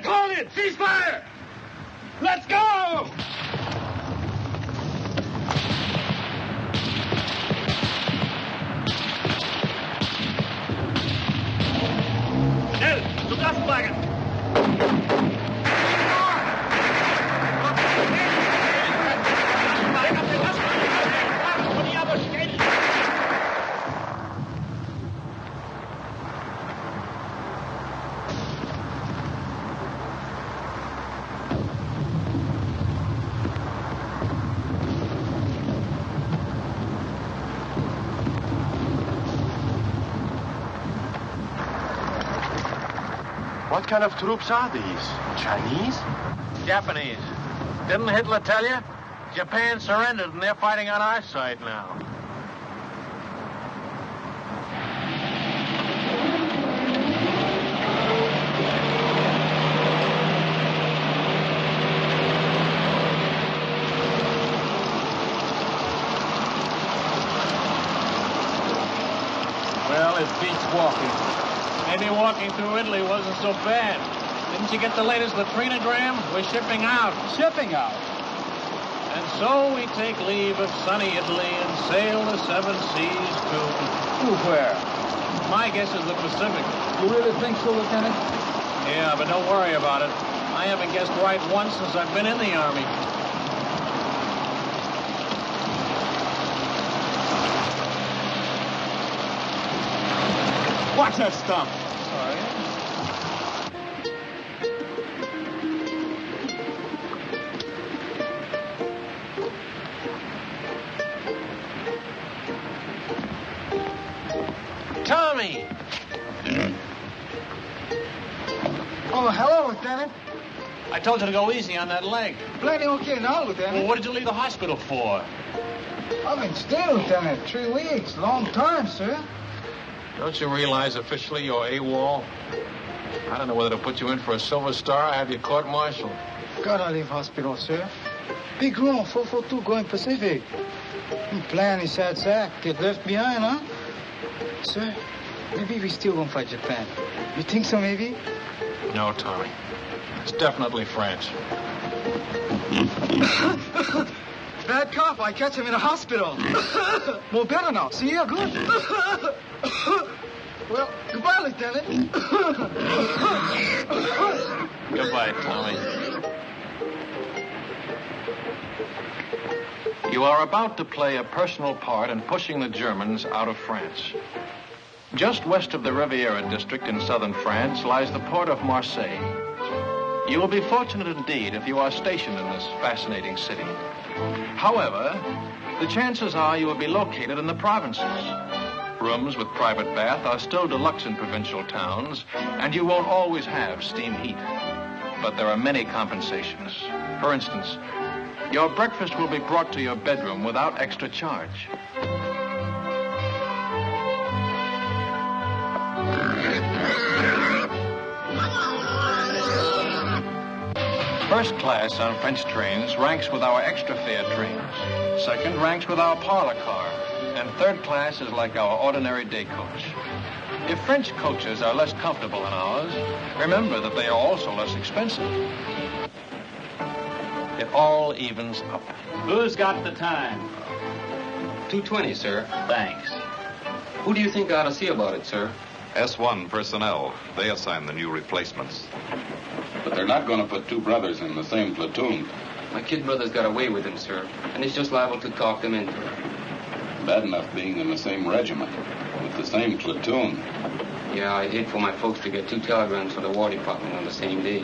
Hold it! Cease fire! Let's go! Schnell, zum Lastwagen! What kind of troops are these? Chinese? Japanese. Didn't Hitler tell you? Japan surrendered and they're fighting on our side now. Well, it beats walking. Maybe walking through Italy wasn't so bad. Didn't you get the latest latrinogram? We're shipping out. Shipping out? And so we take leave of sunny Italy and sail the seven seas to where? My guess is the Pacific. You really think so, Lieutenant? Yeah, but don't worry about it. I haven't guessed right once since I've been in the Army. Watch that stump. Sorry. Tommy! Oh, hello, Lieutenant. I told you to go easy on that leg. Plenty okay now, Lieutenant. Well, what did you leave the hospital for? I've been staying, Lieutenant. 3 weeks. Long time, sir. Don't you realize officially you're AWOL? I don't know whether to put you in for a silver star or have you court-martialed. Gotta leave hospital, sir. Big room, 442 going Pacific. Plan is sad sack. Get left behind, huh? Sir, maybe we still gonna fight Japan. You think so, maybe? No, Tommy. It's definitely France. Bad cough. I catch him in a hospital. More better now. See, you're good. Well, goodbye, Lieutenant. Goodbye, Tommy. You are about to play a personal part in pushing the Germans out of France. Just west of the Riviera district in southern France lies the port of Marseille. You will be fortunate indeed if you are stationed in this fascinating city. However, the chances are you will be located in the provinces. Rooms with private bath are still deluxe in provincial towns, and you won't always have steam heat. But there are many compensations. For instance, your breakfast will be brought to your bedroom without extra charge. First class on French trains ranks with our extra fare trains. Second ranks with our parlor car. And third class is like our ordinary day coach. If French coaches are less comfortable than ours, remember that they are also less expensive. It all evens up. Who's got the time? 2:20, sir. Thanks. Who do you think ought to see about it, sir? S1 personnel. They assign the new replacements. But they're not going to put two brothers in the same platoon. My kid brother's got away with him, sir, and he's just liable to talk them into it. Bad enough being in the same regiment, with the same platoon. Yeah, I'd hate for my folks to get two telegrams for the War Department on the same day.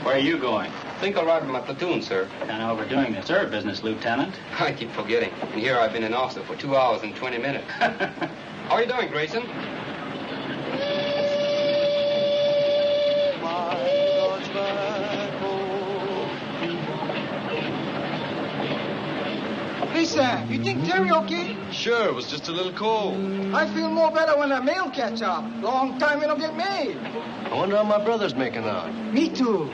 Where are you going? Think I'll ride with my platoon, sir. Kind of overdoing the sir business, Lieutenant. I keep forgetting. And here I've been an officer for 2 hours and 20 minutes. How are you doing, Grayson? Listen, you think Terry okay? Sure, it was just a little cold. I feel more better when the mail catch up. Long time we don't get mail. I wonder how my brother's making out. Me too.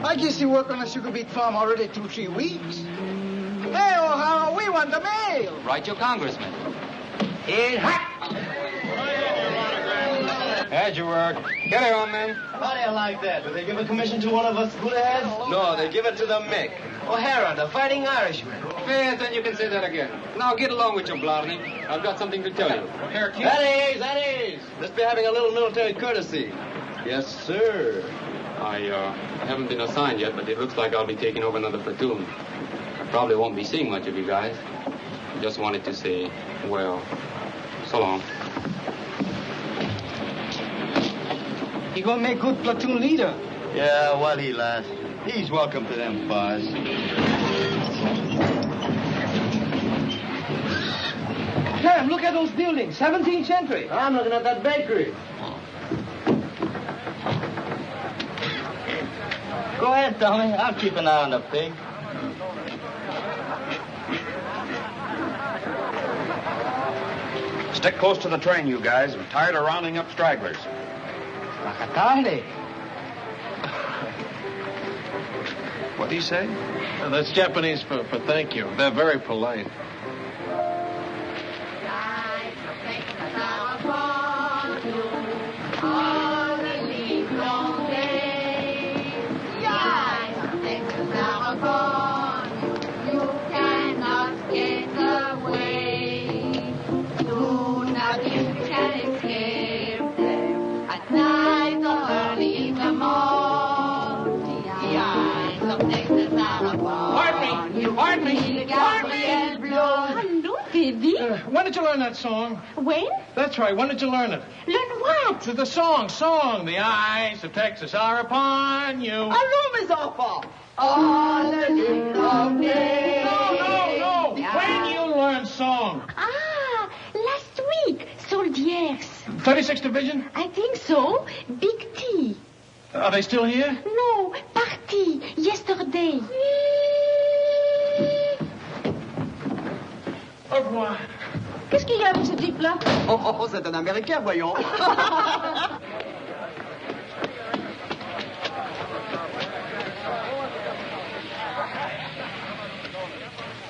I guess he worked on a sugar beet farm already 2-3 weeks. Hey, O'Hara, we want the mail. Write your congressman. How'd you work? Get it on, man. How do you like that? Do they give a commission to one of us Buddha-heads? No, they give it to the Mick. O'Hara, the Fighting Irishman. Yes, then you can say that again. Now get along with your Blarney. I've got something to tell you. Here, kid. That is. Let's be having a little military courtesy. Yes, sir. I haven't been assigned yet, but it looks like I'll be taking over another platoon. I probably won't be seeing much of you guys. Just wanted to say, well, so long. He gonna make good platoon leader. Yeah, while he lasts. He's welcome to them bars. Sam, look at those buildings. 17th century. I'm looking at that bakery. Go ahead, Tommy. I'll keep an eye on the pig. Stick close to the train, you guys. I'm tired of rounding up stragglers. What do you say? That's Japanese for thank you. They're very polite. Pardon me. Hello, baby. When did you learn that song? When? That's right. When did you learn it? Learn what? The song. The eyes of Texas are upon you. Our room is awful. All the little days. No. When you learn song? Last week. Soldiers. 36th Division? I think so. Big T. Are they still here? No. Party. Yesterday. Au revoir. Qu'est-ce qu'il y a avec ce type-là? Oh, c'est un Américain, voyons.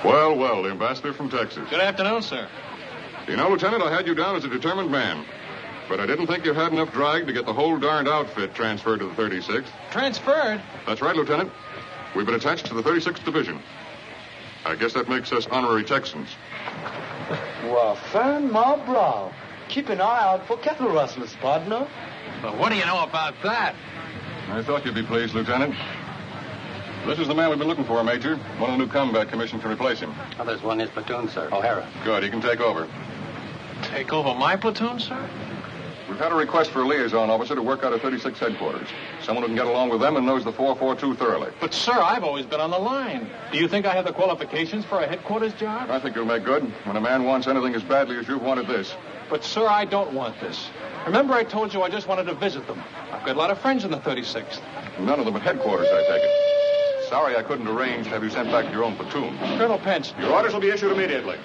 Well, the ambassador from Texas. Good afternoon, sir. You know, Lieutenant, I had you down as a determined man. But I didn't think you had enough drag to get the whole darned outfit transferred to the 36th. Transferred? That's right, Lieutenant. We've been attached to the 36th Division. I guess that makes us honorary Texans. Well, firm my brow. Keep an eye out for cattle rustlers, partner. Well, what do you know about that? I thought you'd be pleased, Lieutenant. This is the man we've been looking for, Major. One of the new combat commission to replace him. Oh, there's one in his platoon, sir. O'Hara. Good, he can take over. Take over my platoon, sir? We've had a request for a liaison officer to work out of 36 headquarters. Someone who can get along with them and knows the 442 thoroughly. But, sir, I've always been on the line. Do you think I have the qualifications for a headquarters job? I think you'll make good when a man wants anything as badly as you've wanted this. But, sir, I don't want this. Remember I told you I just wanted to visit them. I've got a lot of friends in the 36th. None of them at headquarters, I take it. Sorry I couldn't arrange to have you sent back to your own platoon. Colonel Pence. Your orders will be issued immediately.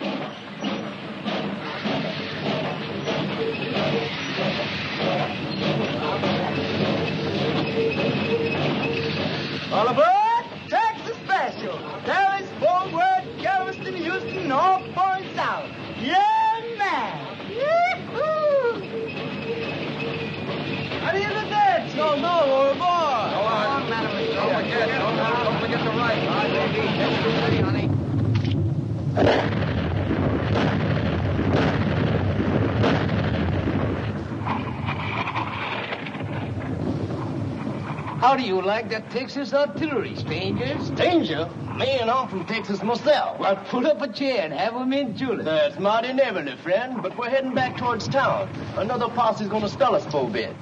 do you like that Texas artillery, stranger? Stranger? Man, I'm from Texas myself. Well, pull up a chair and have 'em in julep. That's mighty neighborly, friend, but we're heading back towards town. Another posse's gonna stall us for a bit.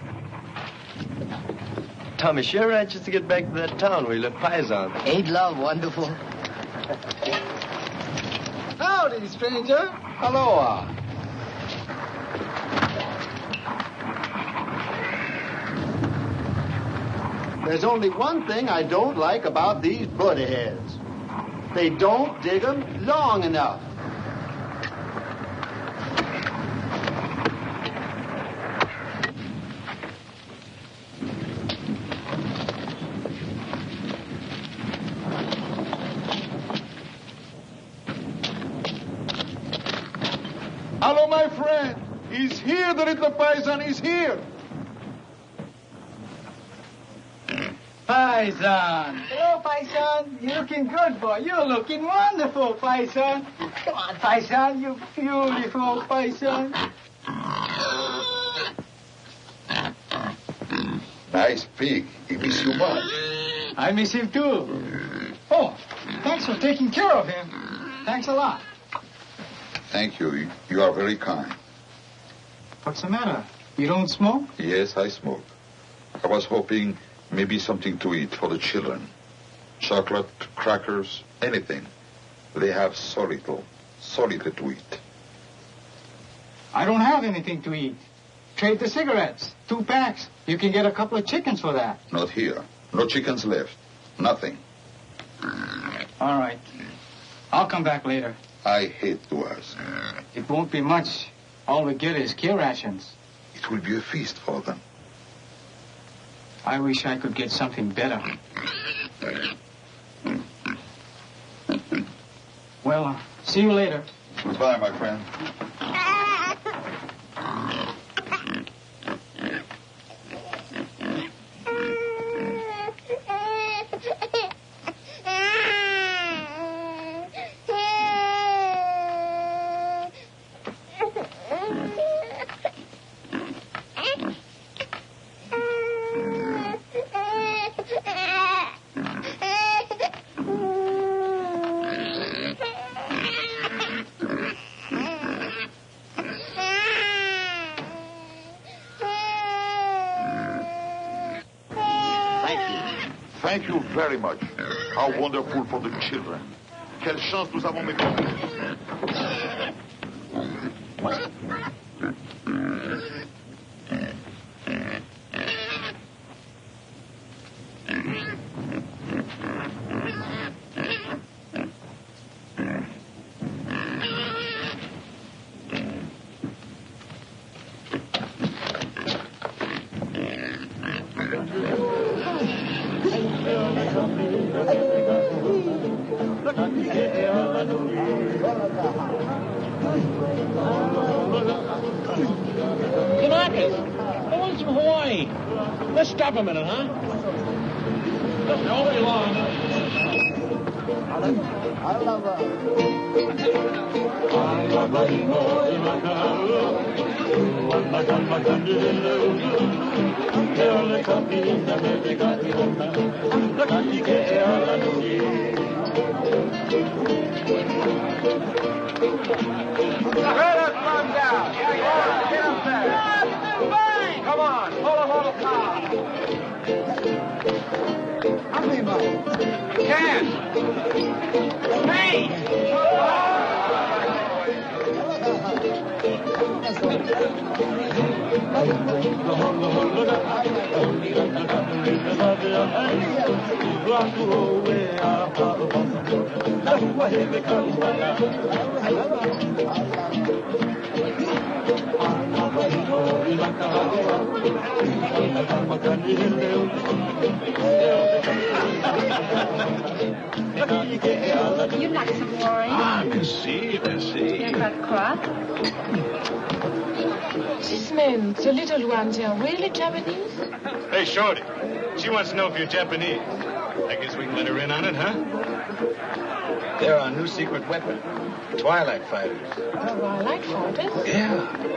Tommy sure anxious to get back to that town where he left Paisan. Ain't love wonderful? Howdy, stranger. Aloha. There's only one thing I don't like about these buddy heads. They don't dig 'em long enough. Hello, my friend. He's here, the little Paisan is here. Paisan. Hello, Paisan. You're looking good, boy. You're looking wonderful, Paisan. Come on, Paisan. You beautiful, Paisan. Nice pig. He miss you much. I miss him, too. Oh, thanks for taking care of him. Thanks a lot. Thank you. You are very kind. What's the matter? You don't smoke? Yes, I smoke. I was hoping maybe something to eat for the children. Chocolate, crackers, anything. They have so little to eat. I don't have anything to eat. Trade the cigarettes. 2 packs. You can get a couple of chickens for that. Not here. No chickens left. Nothing. All right. I'll come back later. I hate to ask. It won't be much. All we get is care rations. It will be a feast for them. I wish I could get something better. Well, see you later. Goodbye, my friend. Thank you very much. How wonderful for the children. Quelle chance nous avons, mes frères. Kanakis, the ones from Hawaii. Let's stop a minute, huh? Don't be long. Let us run down. Get up there. Come on, pull a little car. How many miles? Cash. Hey! You like some wine? Ah, merci. You got crop? These men, the little ones, they are really Japanese? Hey, Shorty. She wants to know if you're Japanese. I guess we can let her in on it, huh? They're our new secret weapon. Twilight fighters. Twilight fighters? Yeah.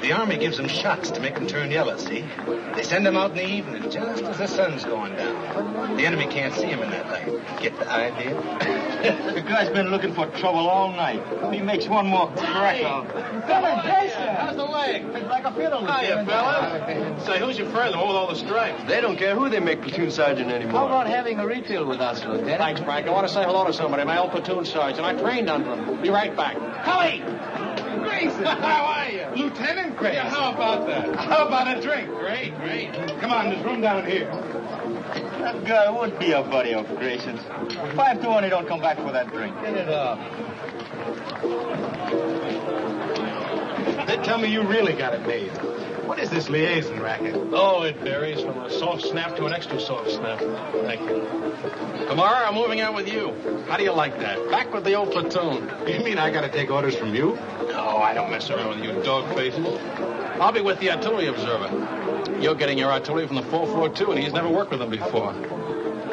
The Army gives them shots to make them turn yellow, see? They send them out in the evening, just as the sun's going down. The enemy can't see them in that light. Get the idea? The guy's been looking for trouble all night. He makes one more crack out. How's the leg? It's like a fiddle. Hiya, fella. Say, who's your friend, the one with all the stripes? They don't care who they make platoon sergeant anymore. How about having a refill with us, Lieutenant? Thanks, Frank. I want to say hello to somebody, my old platoon sergeant. I trained under him. Be right back. Cully! Grayson! How are you? Lieutenant Grayson. Yeah, how about that? How about a drink? Great. Come on, there's room down here. That guy would be a buddy of Grayson's. 5 to 1, he don't come back for that drink. Get it up. They tell me you really got it made. What is this liaison racket? Oh, it varies from a soft snap to an extra soft snap. Thank you. Tomorrow, I'm moving out with you. How do you like that? Back with the old platoon. You mean I got to take orders from you? No, I don't mess around with you dog faces. I'll be with the artillery observer. You're getting your artillery from the 442, and he's never worked with them before.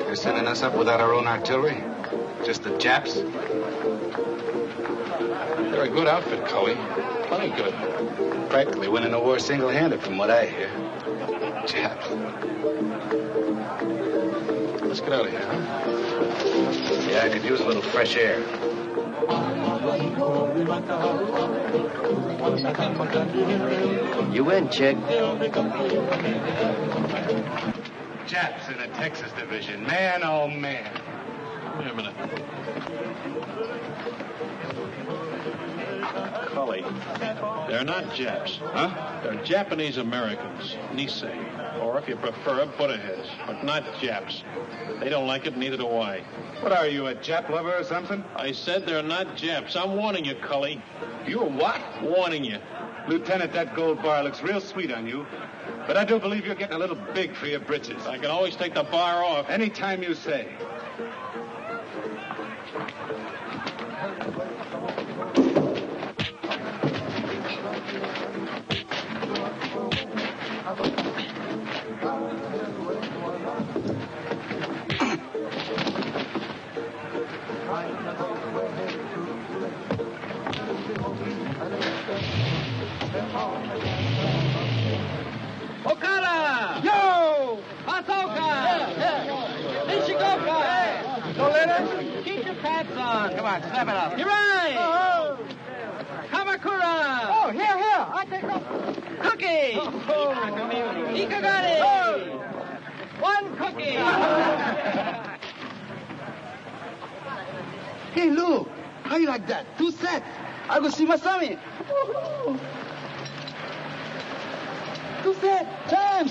You're sending us up without our own artillery? Just the Japs? They're a good outfit, Cully. Plenty good. Practically winning the war single-handed, from what I hear. Japs. Let's get out of here, huh? Yeah, I could use a little fresh air. You win, Chick. Japs in the Texas Division. Man, oh, man. Wait a minute. Cully, they're not Japs. Huh? They're Japanese Americans, Nisei, or if you prefer, Buddha-heads, but not Japs. They don't like it, neither do I. What are you, a Jap lover or something? I said they're not Japs. I'm warning you, Cully. You a what? Warning you. Lieutenant, that gold bar looks real sweet on you, but I do believe you're getting a little big for your britches. I can always take the bar off. Anytime you say. Okada! Yo! Pasoka! Nishikoka! No letter? Keep your pants on. Come on, snap it up. You're right! Oh. Kamakura! Oh, here. I take them. Cookie! Ikagari! Oh. One cookie! Hey, Lou, how you like that? 2 sets. I'll go see Masami. 2 sets.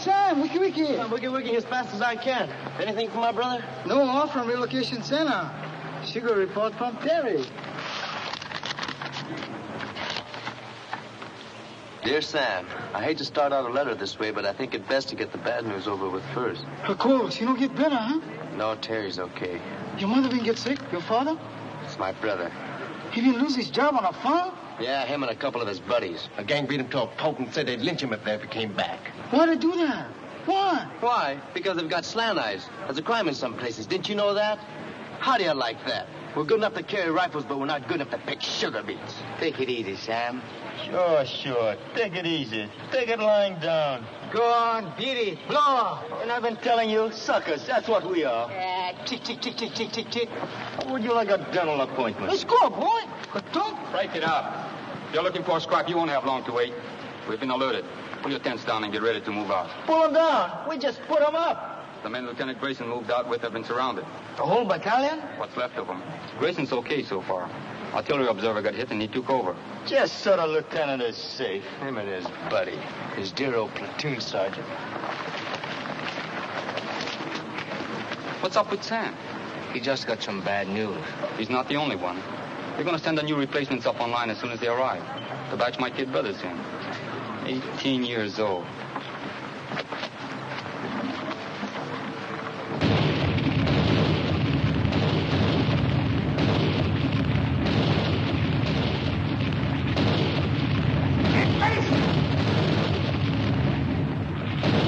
Sam, wiki. I'm wiki as fast as I can. Anything from my brother? No more from relocation center. Sugar report from Terry. Dear Sam, I hate to start out a letter this way, but I think it best to get the bad news over with first. Of course, you don't get better, huh? No, Terry's okay. Your mother didn't get sick? Your father? It's my brother. He didn't lose his job on a farm? Yeah, him and a couple of his buddies. A gang beat him to a pulp and said they'd lynch him if they ever came back. Why'd they do that? Why? Why? Because they've got slant eyes. There's a crime in some places. Didn't you know that? How do you like that? We're good enough to carry rifles, but we're not good enough to pick sugar beets. Take it easy, Sam. Sure. Take it easy. Take it lying down. Go on, beat it. Blow off. And I've been telling you, suckers, that's what we are. Tick. How would you like a dental appointment? Let's go, boy. Break it up. If you're looking for a scrap, you won't have long to wait. We've been alerted. Pull your tents down and get ready to move out. Pull them down. We just put them up. The men Lieutenant Grayson moved out with have been surrounded. The whole battalion? What's left of them. Grayson's okay so far. Artillery observer got hit and he took over. Just so the lieutenant is safe. Him and his buddy, his dear old platoon sergeant. What's up with Sam? He just got some bad news. He's not the only one. They're going to send the new replacements up online as soon as they arrive. The batch my kid brother's in. 18 years old.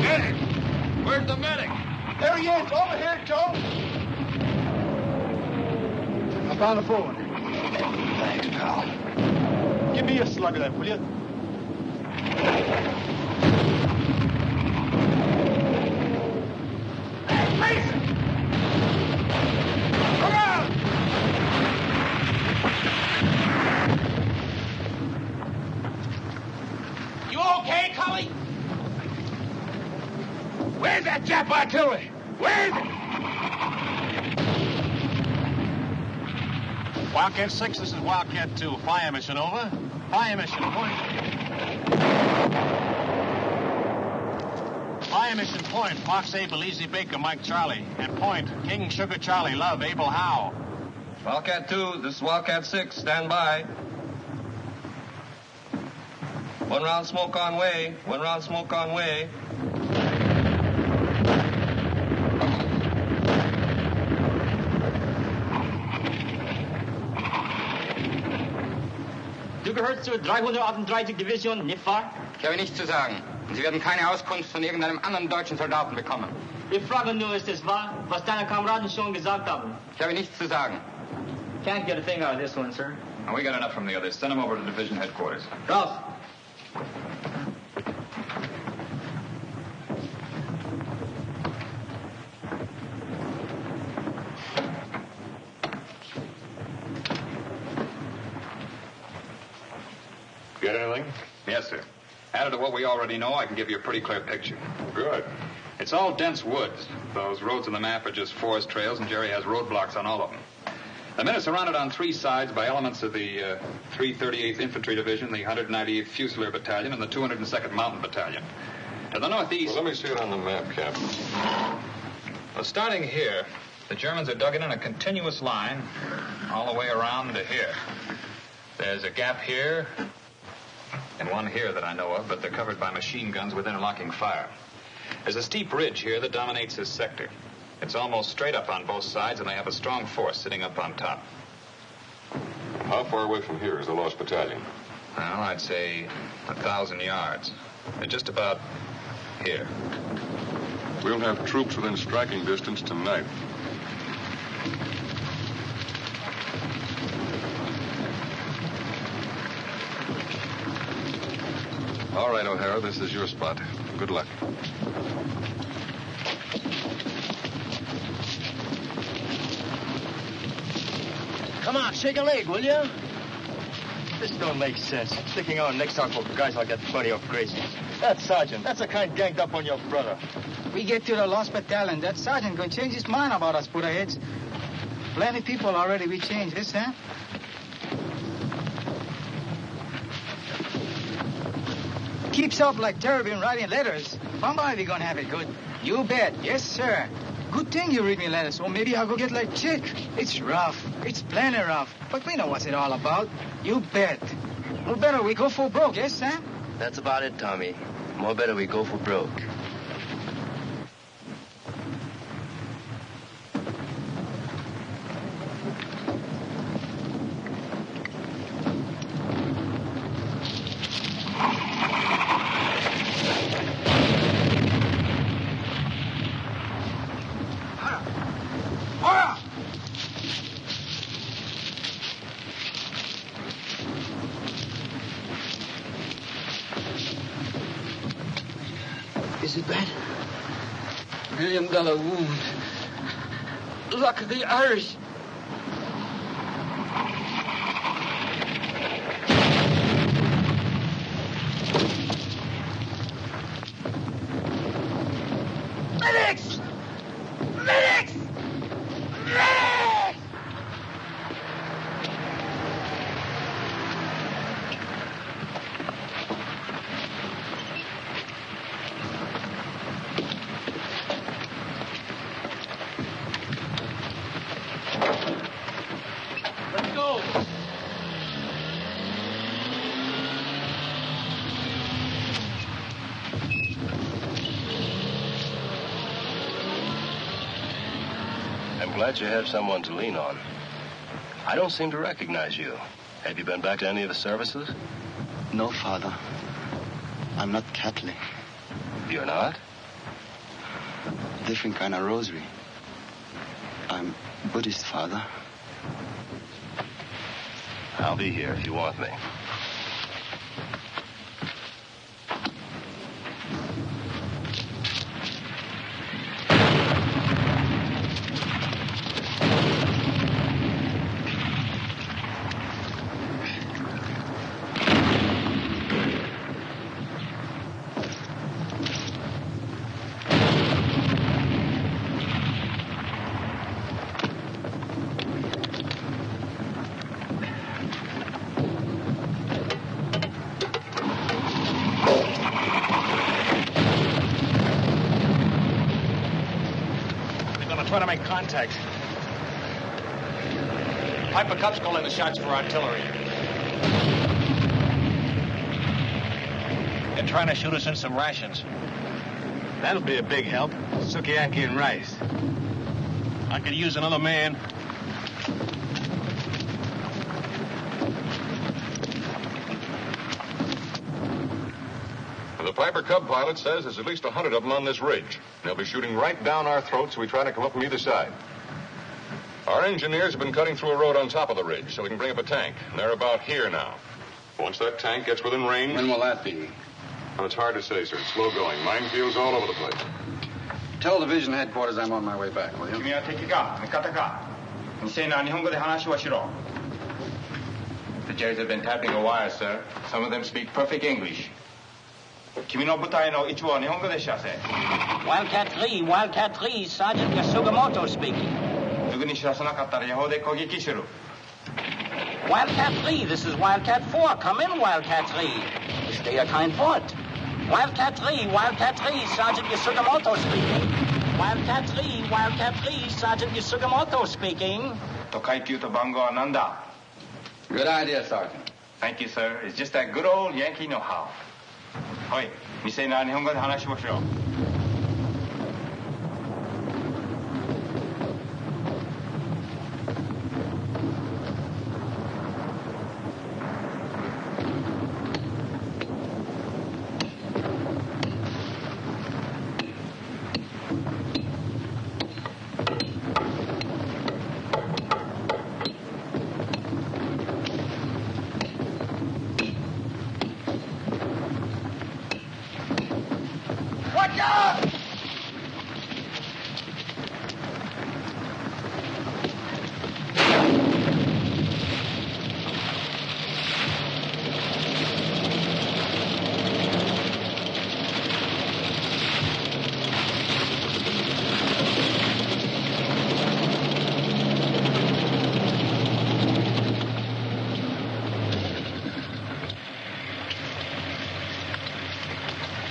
Medic! Where's the medic? There he is, over here, Joe. on the phone. Thanks, pal. Give me a slug of that, will you? Hey, Mason! Come on! You okay, Cully? Where's that Jap artillery? Where is it? Wildcat 6, this is Wildcat 2. Fire mission, over. Fire mission, point. Fire mission, point. Fox Abel, Easy Baker, Mike Charlie. And point, King Sugar Charlie, Love, Abel Howe. Wildcat 2, this is Wildcat 6. Stand by. 1 round smoke on way. 1 round smoke on way. Du gehörst zur 338. Division, nicht wahr? Ich habe nichts zu sagen. Und Sie werden keine Auskunft von irgendeinem anderen deutschen Soldaten bekommen. Wir fragen nur, ist es wahr, was deine Kameraden schon gesagt haben? Ich habe nichts zu sagen. Can't get a thing out of this one, sir. We got enough from the others. Send them over to division headquarters. Ralph. Get anything? Yes, sir. Added to what we already know, I can give you a pretty clear picture. Good. It's all dense woods. Those roads on the map are just forest trails, and Jerry has roadblocks on all of them. The men are surrounded on 3 sides by elements of the 338th Infantry Division, the 198th Fusilier Battalion, and the 202nd Mountain Battalion. To the northeast... Well, let me see it on the map, Captain. Well, starting here, the Germans are dug in a continuous line all the way around to here. There's a gap here and one here that I know of, but they're covered by machine guns with interlocking fire. There's a steep ridge here that dominates this sector. It's almost straight up on both sides, and they have a strong force sitting up on top. How far away from here is the lost battalion? Well, I'd say 1,000 yards. They're just about here. We'll have troops within striking distance tonight. All right, O'Hara, this is your spot. Good luck. Come on, shake a leg, will you? This don't make sense. Sticking our necks out for guys like that funny of crazy. That sergeant, that's the kind ganged up on your brother. We get to the lost battalion. That sergeant gonna change his mind about us, Buddha-heads. Plenty people already we changed this, huh? Keeps up like Terry been writing letters. Somebody we gonna have it good. You bet. Yes, sir. Good thing you read me letters, or maybe I'll go get like Chick. It's rough. It's plenty rough. But we know what's it all about. You bet. Well, better we go for broke, yes, Sam? That's about it, Tommy. More better we go for broke. Is it bad? $1 million wound. Luck of the Irish. Medics! Medics! Medics! Let's go. I'm glad you have someone to lean on. I don't seem to recognize you. Have you been back to any of the services? No, Father. I'm not Catholic. You're not? Different kind of rosary. I'm Buddhist, Father. I'll be here if you want me. Try to make contact. Piper Cup's calling the shots for artillery. They're trying to shoot us in some rations. That'll be a big help. Sukiyaki and rice. I could use another man. The Piper Cub pilot says there's at least 100 of them on this ridge. They'll be shooting right down our throats as we try to come up from either side. Our engineers have been cutting through a road on top of the ridge so we can bring up a tank. And they're about here now. Once that tank gets within range... When will that be? Well, it's hard to say, sir. It's slow going. Minefields all over the place. Tell division headquarters I'm on my way back, will you? 君は敵か味方かNiseiな日本語で話をしろ The Jerrys have been tapping a wire, sir. Some of them speak perfect English. 君の部隊の一部は日本語で知らせ Wildcat 3, Wildcat 3, Sergeant Yasugamoto speaking. すぐに知らせなかったら予報で攻撃する Wildcat 3, this is Wildcat 4. Come in, Wildcat 3. Stay a kind port. Wildcat 3, Wildcat 3, Sergeant Yasugamoto speaking. Wildcat 3, Wildcat 3, Sergeant Yasugamoto speaking. と階級と番号は何だ Good idea, Sergeant. Thank you, sir. It's just that good old Yankee know-how. はい、店な日本語で話しましょう。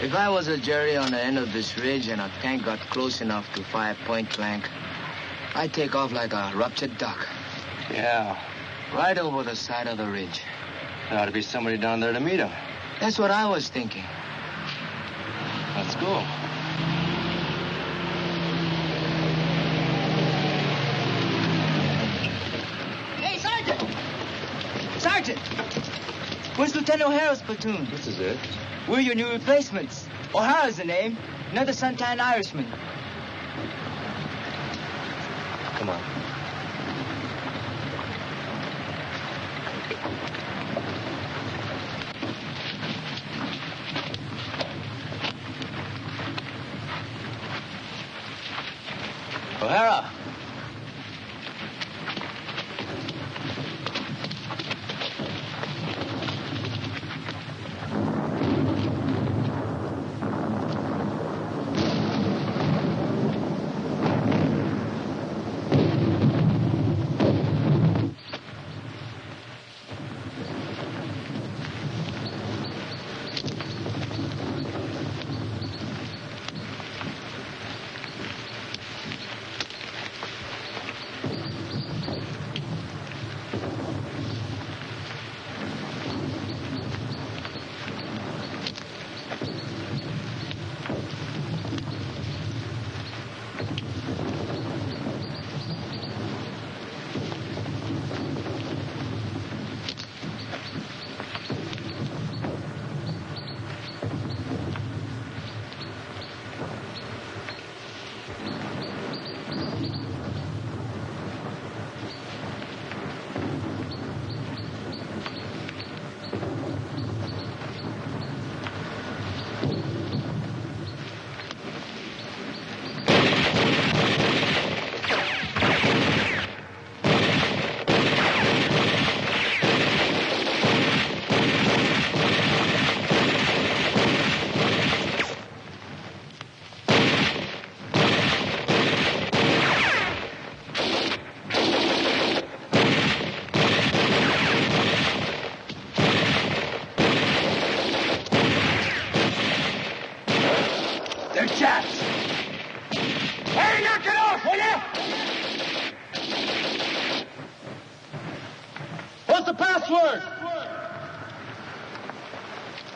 If I was a Jerry on the end of this ridge and a tank got close enough to fire point blank, I'd take off like a ruptured duck. Yeah. Right over the side of the ridge. There ought to be somebody down there to meet him. That's what I was thinking. Let's go. Hey, Sergeant! Sergeant! Where's Lieutenant O'Hara's platoon? This is it. We're your new replacements. O'Hara's the name. Another suntan Irishman. Come on. O'Hara!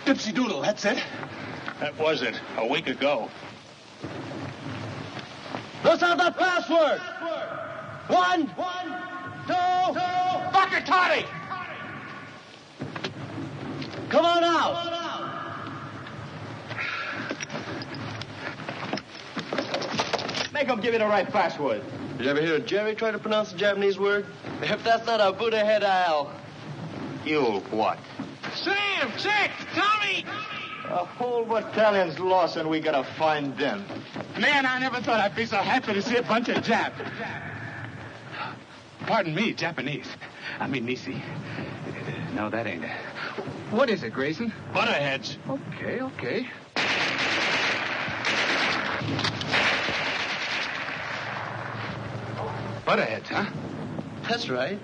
Dipsy Doodle, that's it. That was it, a week ago. What's out the password? 1, 2, Bucket Toddy! Come on out. Make him give you the right password. Did you ever hear Jerry try to pronounce the Japanese word? If that's not a Buddha head, You'll what? Sam! Chick! Tommy! A whole battalion's lost and we gotta find them. Man, I never thought I'd be so happy to see a bunch of Japs. Pardon me, Japanese. I mean Nisei. No, that ain't it. What is it, Grayson? Butterheads. Okay. Butterheads, huh? That's right.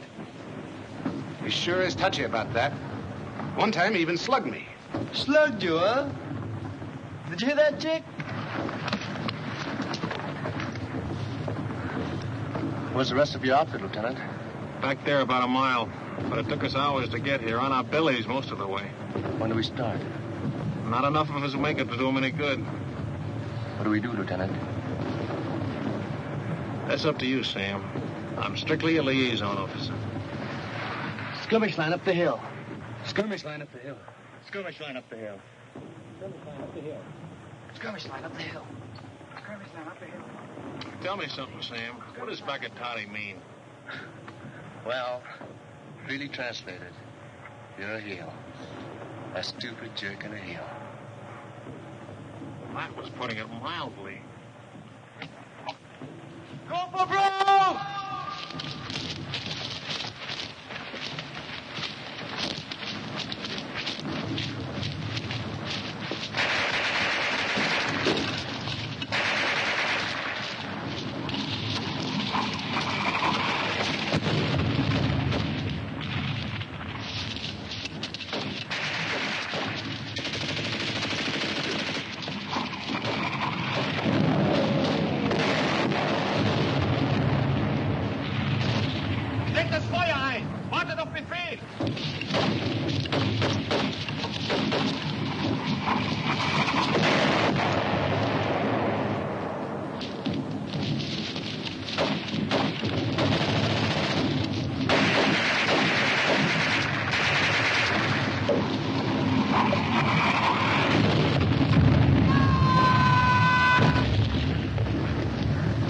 He sure is touchy about that. One time he even slugged me. Slugged you, huh? Did you hear that, Chick? Where's the rest of your outfit, Lieutenant? Back there about a mile. But it took us hours to get here, on our bellies most of the way. When do we start? Not enough of us to make it to do them any good. What do we do, Lieutenant? That's up to you, Sam. I'm strictly a liaison officer. Skirmish line up the hill. Skirmish line up the hill. Skirmish line up the hill. Skirmish line up the hill. Skirmish line up the hill. Skirmish line up the hill. Tell me something, Sam. What does Bakatati mean? Well, really translated, you're a heel. A stupid jerk and a heel. That was putting it mildly. Go for broke!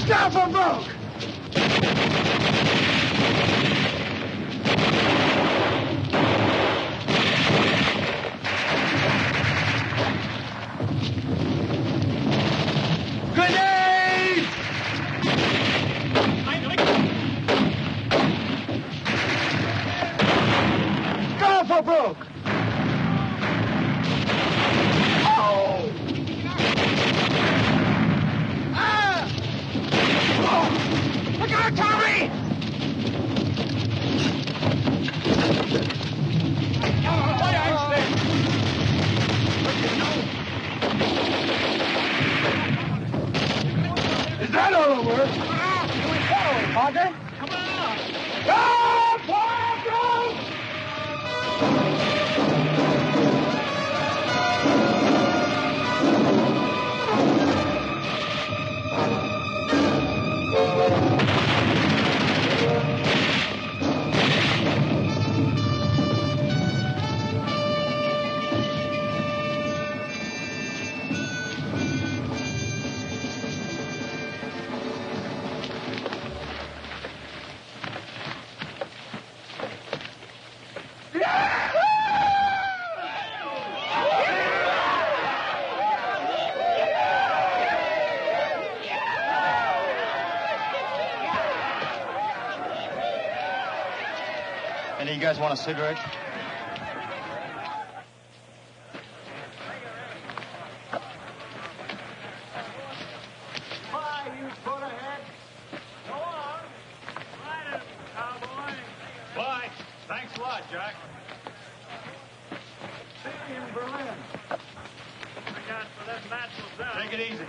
Down for broke! Grenade! Go for broke! Oh! Ah! Oh! Look out, Tommy! Is that all it works? Here we go, partner. Come on. Go, Parker! Any of you guys want a cigarette? Bye, you put ahead. Go on. Ride it, cowboy. Bye. Thanks a lot, Jack. See you in Berlin. I got for them natural sound. Take it easy.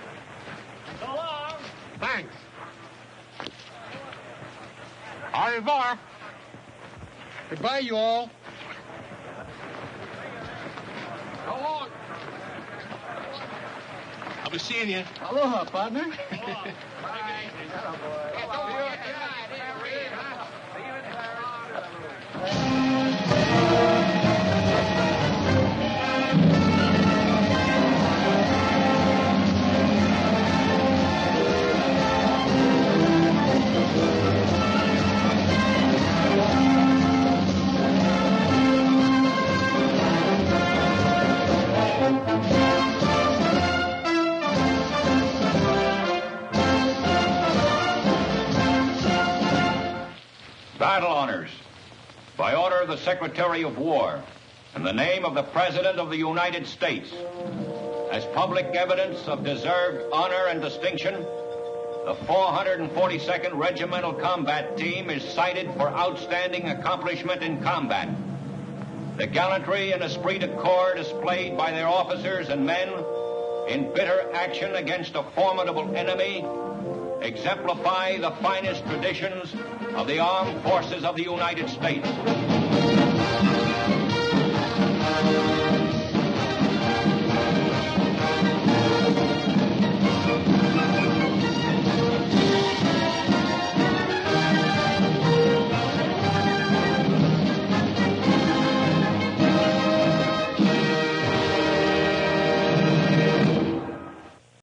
So long. Thanks. Au revoir. Goodbye, you all. for seeing you. Aloha, partner. Battle honors. By order of the Secretary of War, in the name of the President of the United States, as public evidence of deserved honor and distinction, the 442nd Regimental Combat Team is cited for outstanding accomplishment in combat. The gallantry and esprit de corps displayed by their officers and men in bitter action against a formidable enemy exemplify the finest traditions of the armed forces of the United States.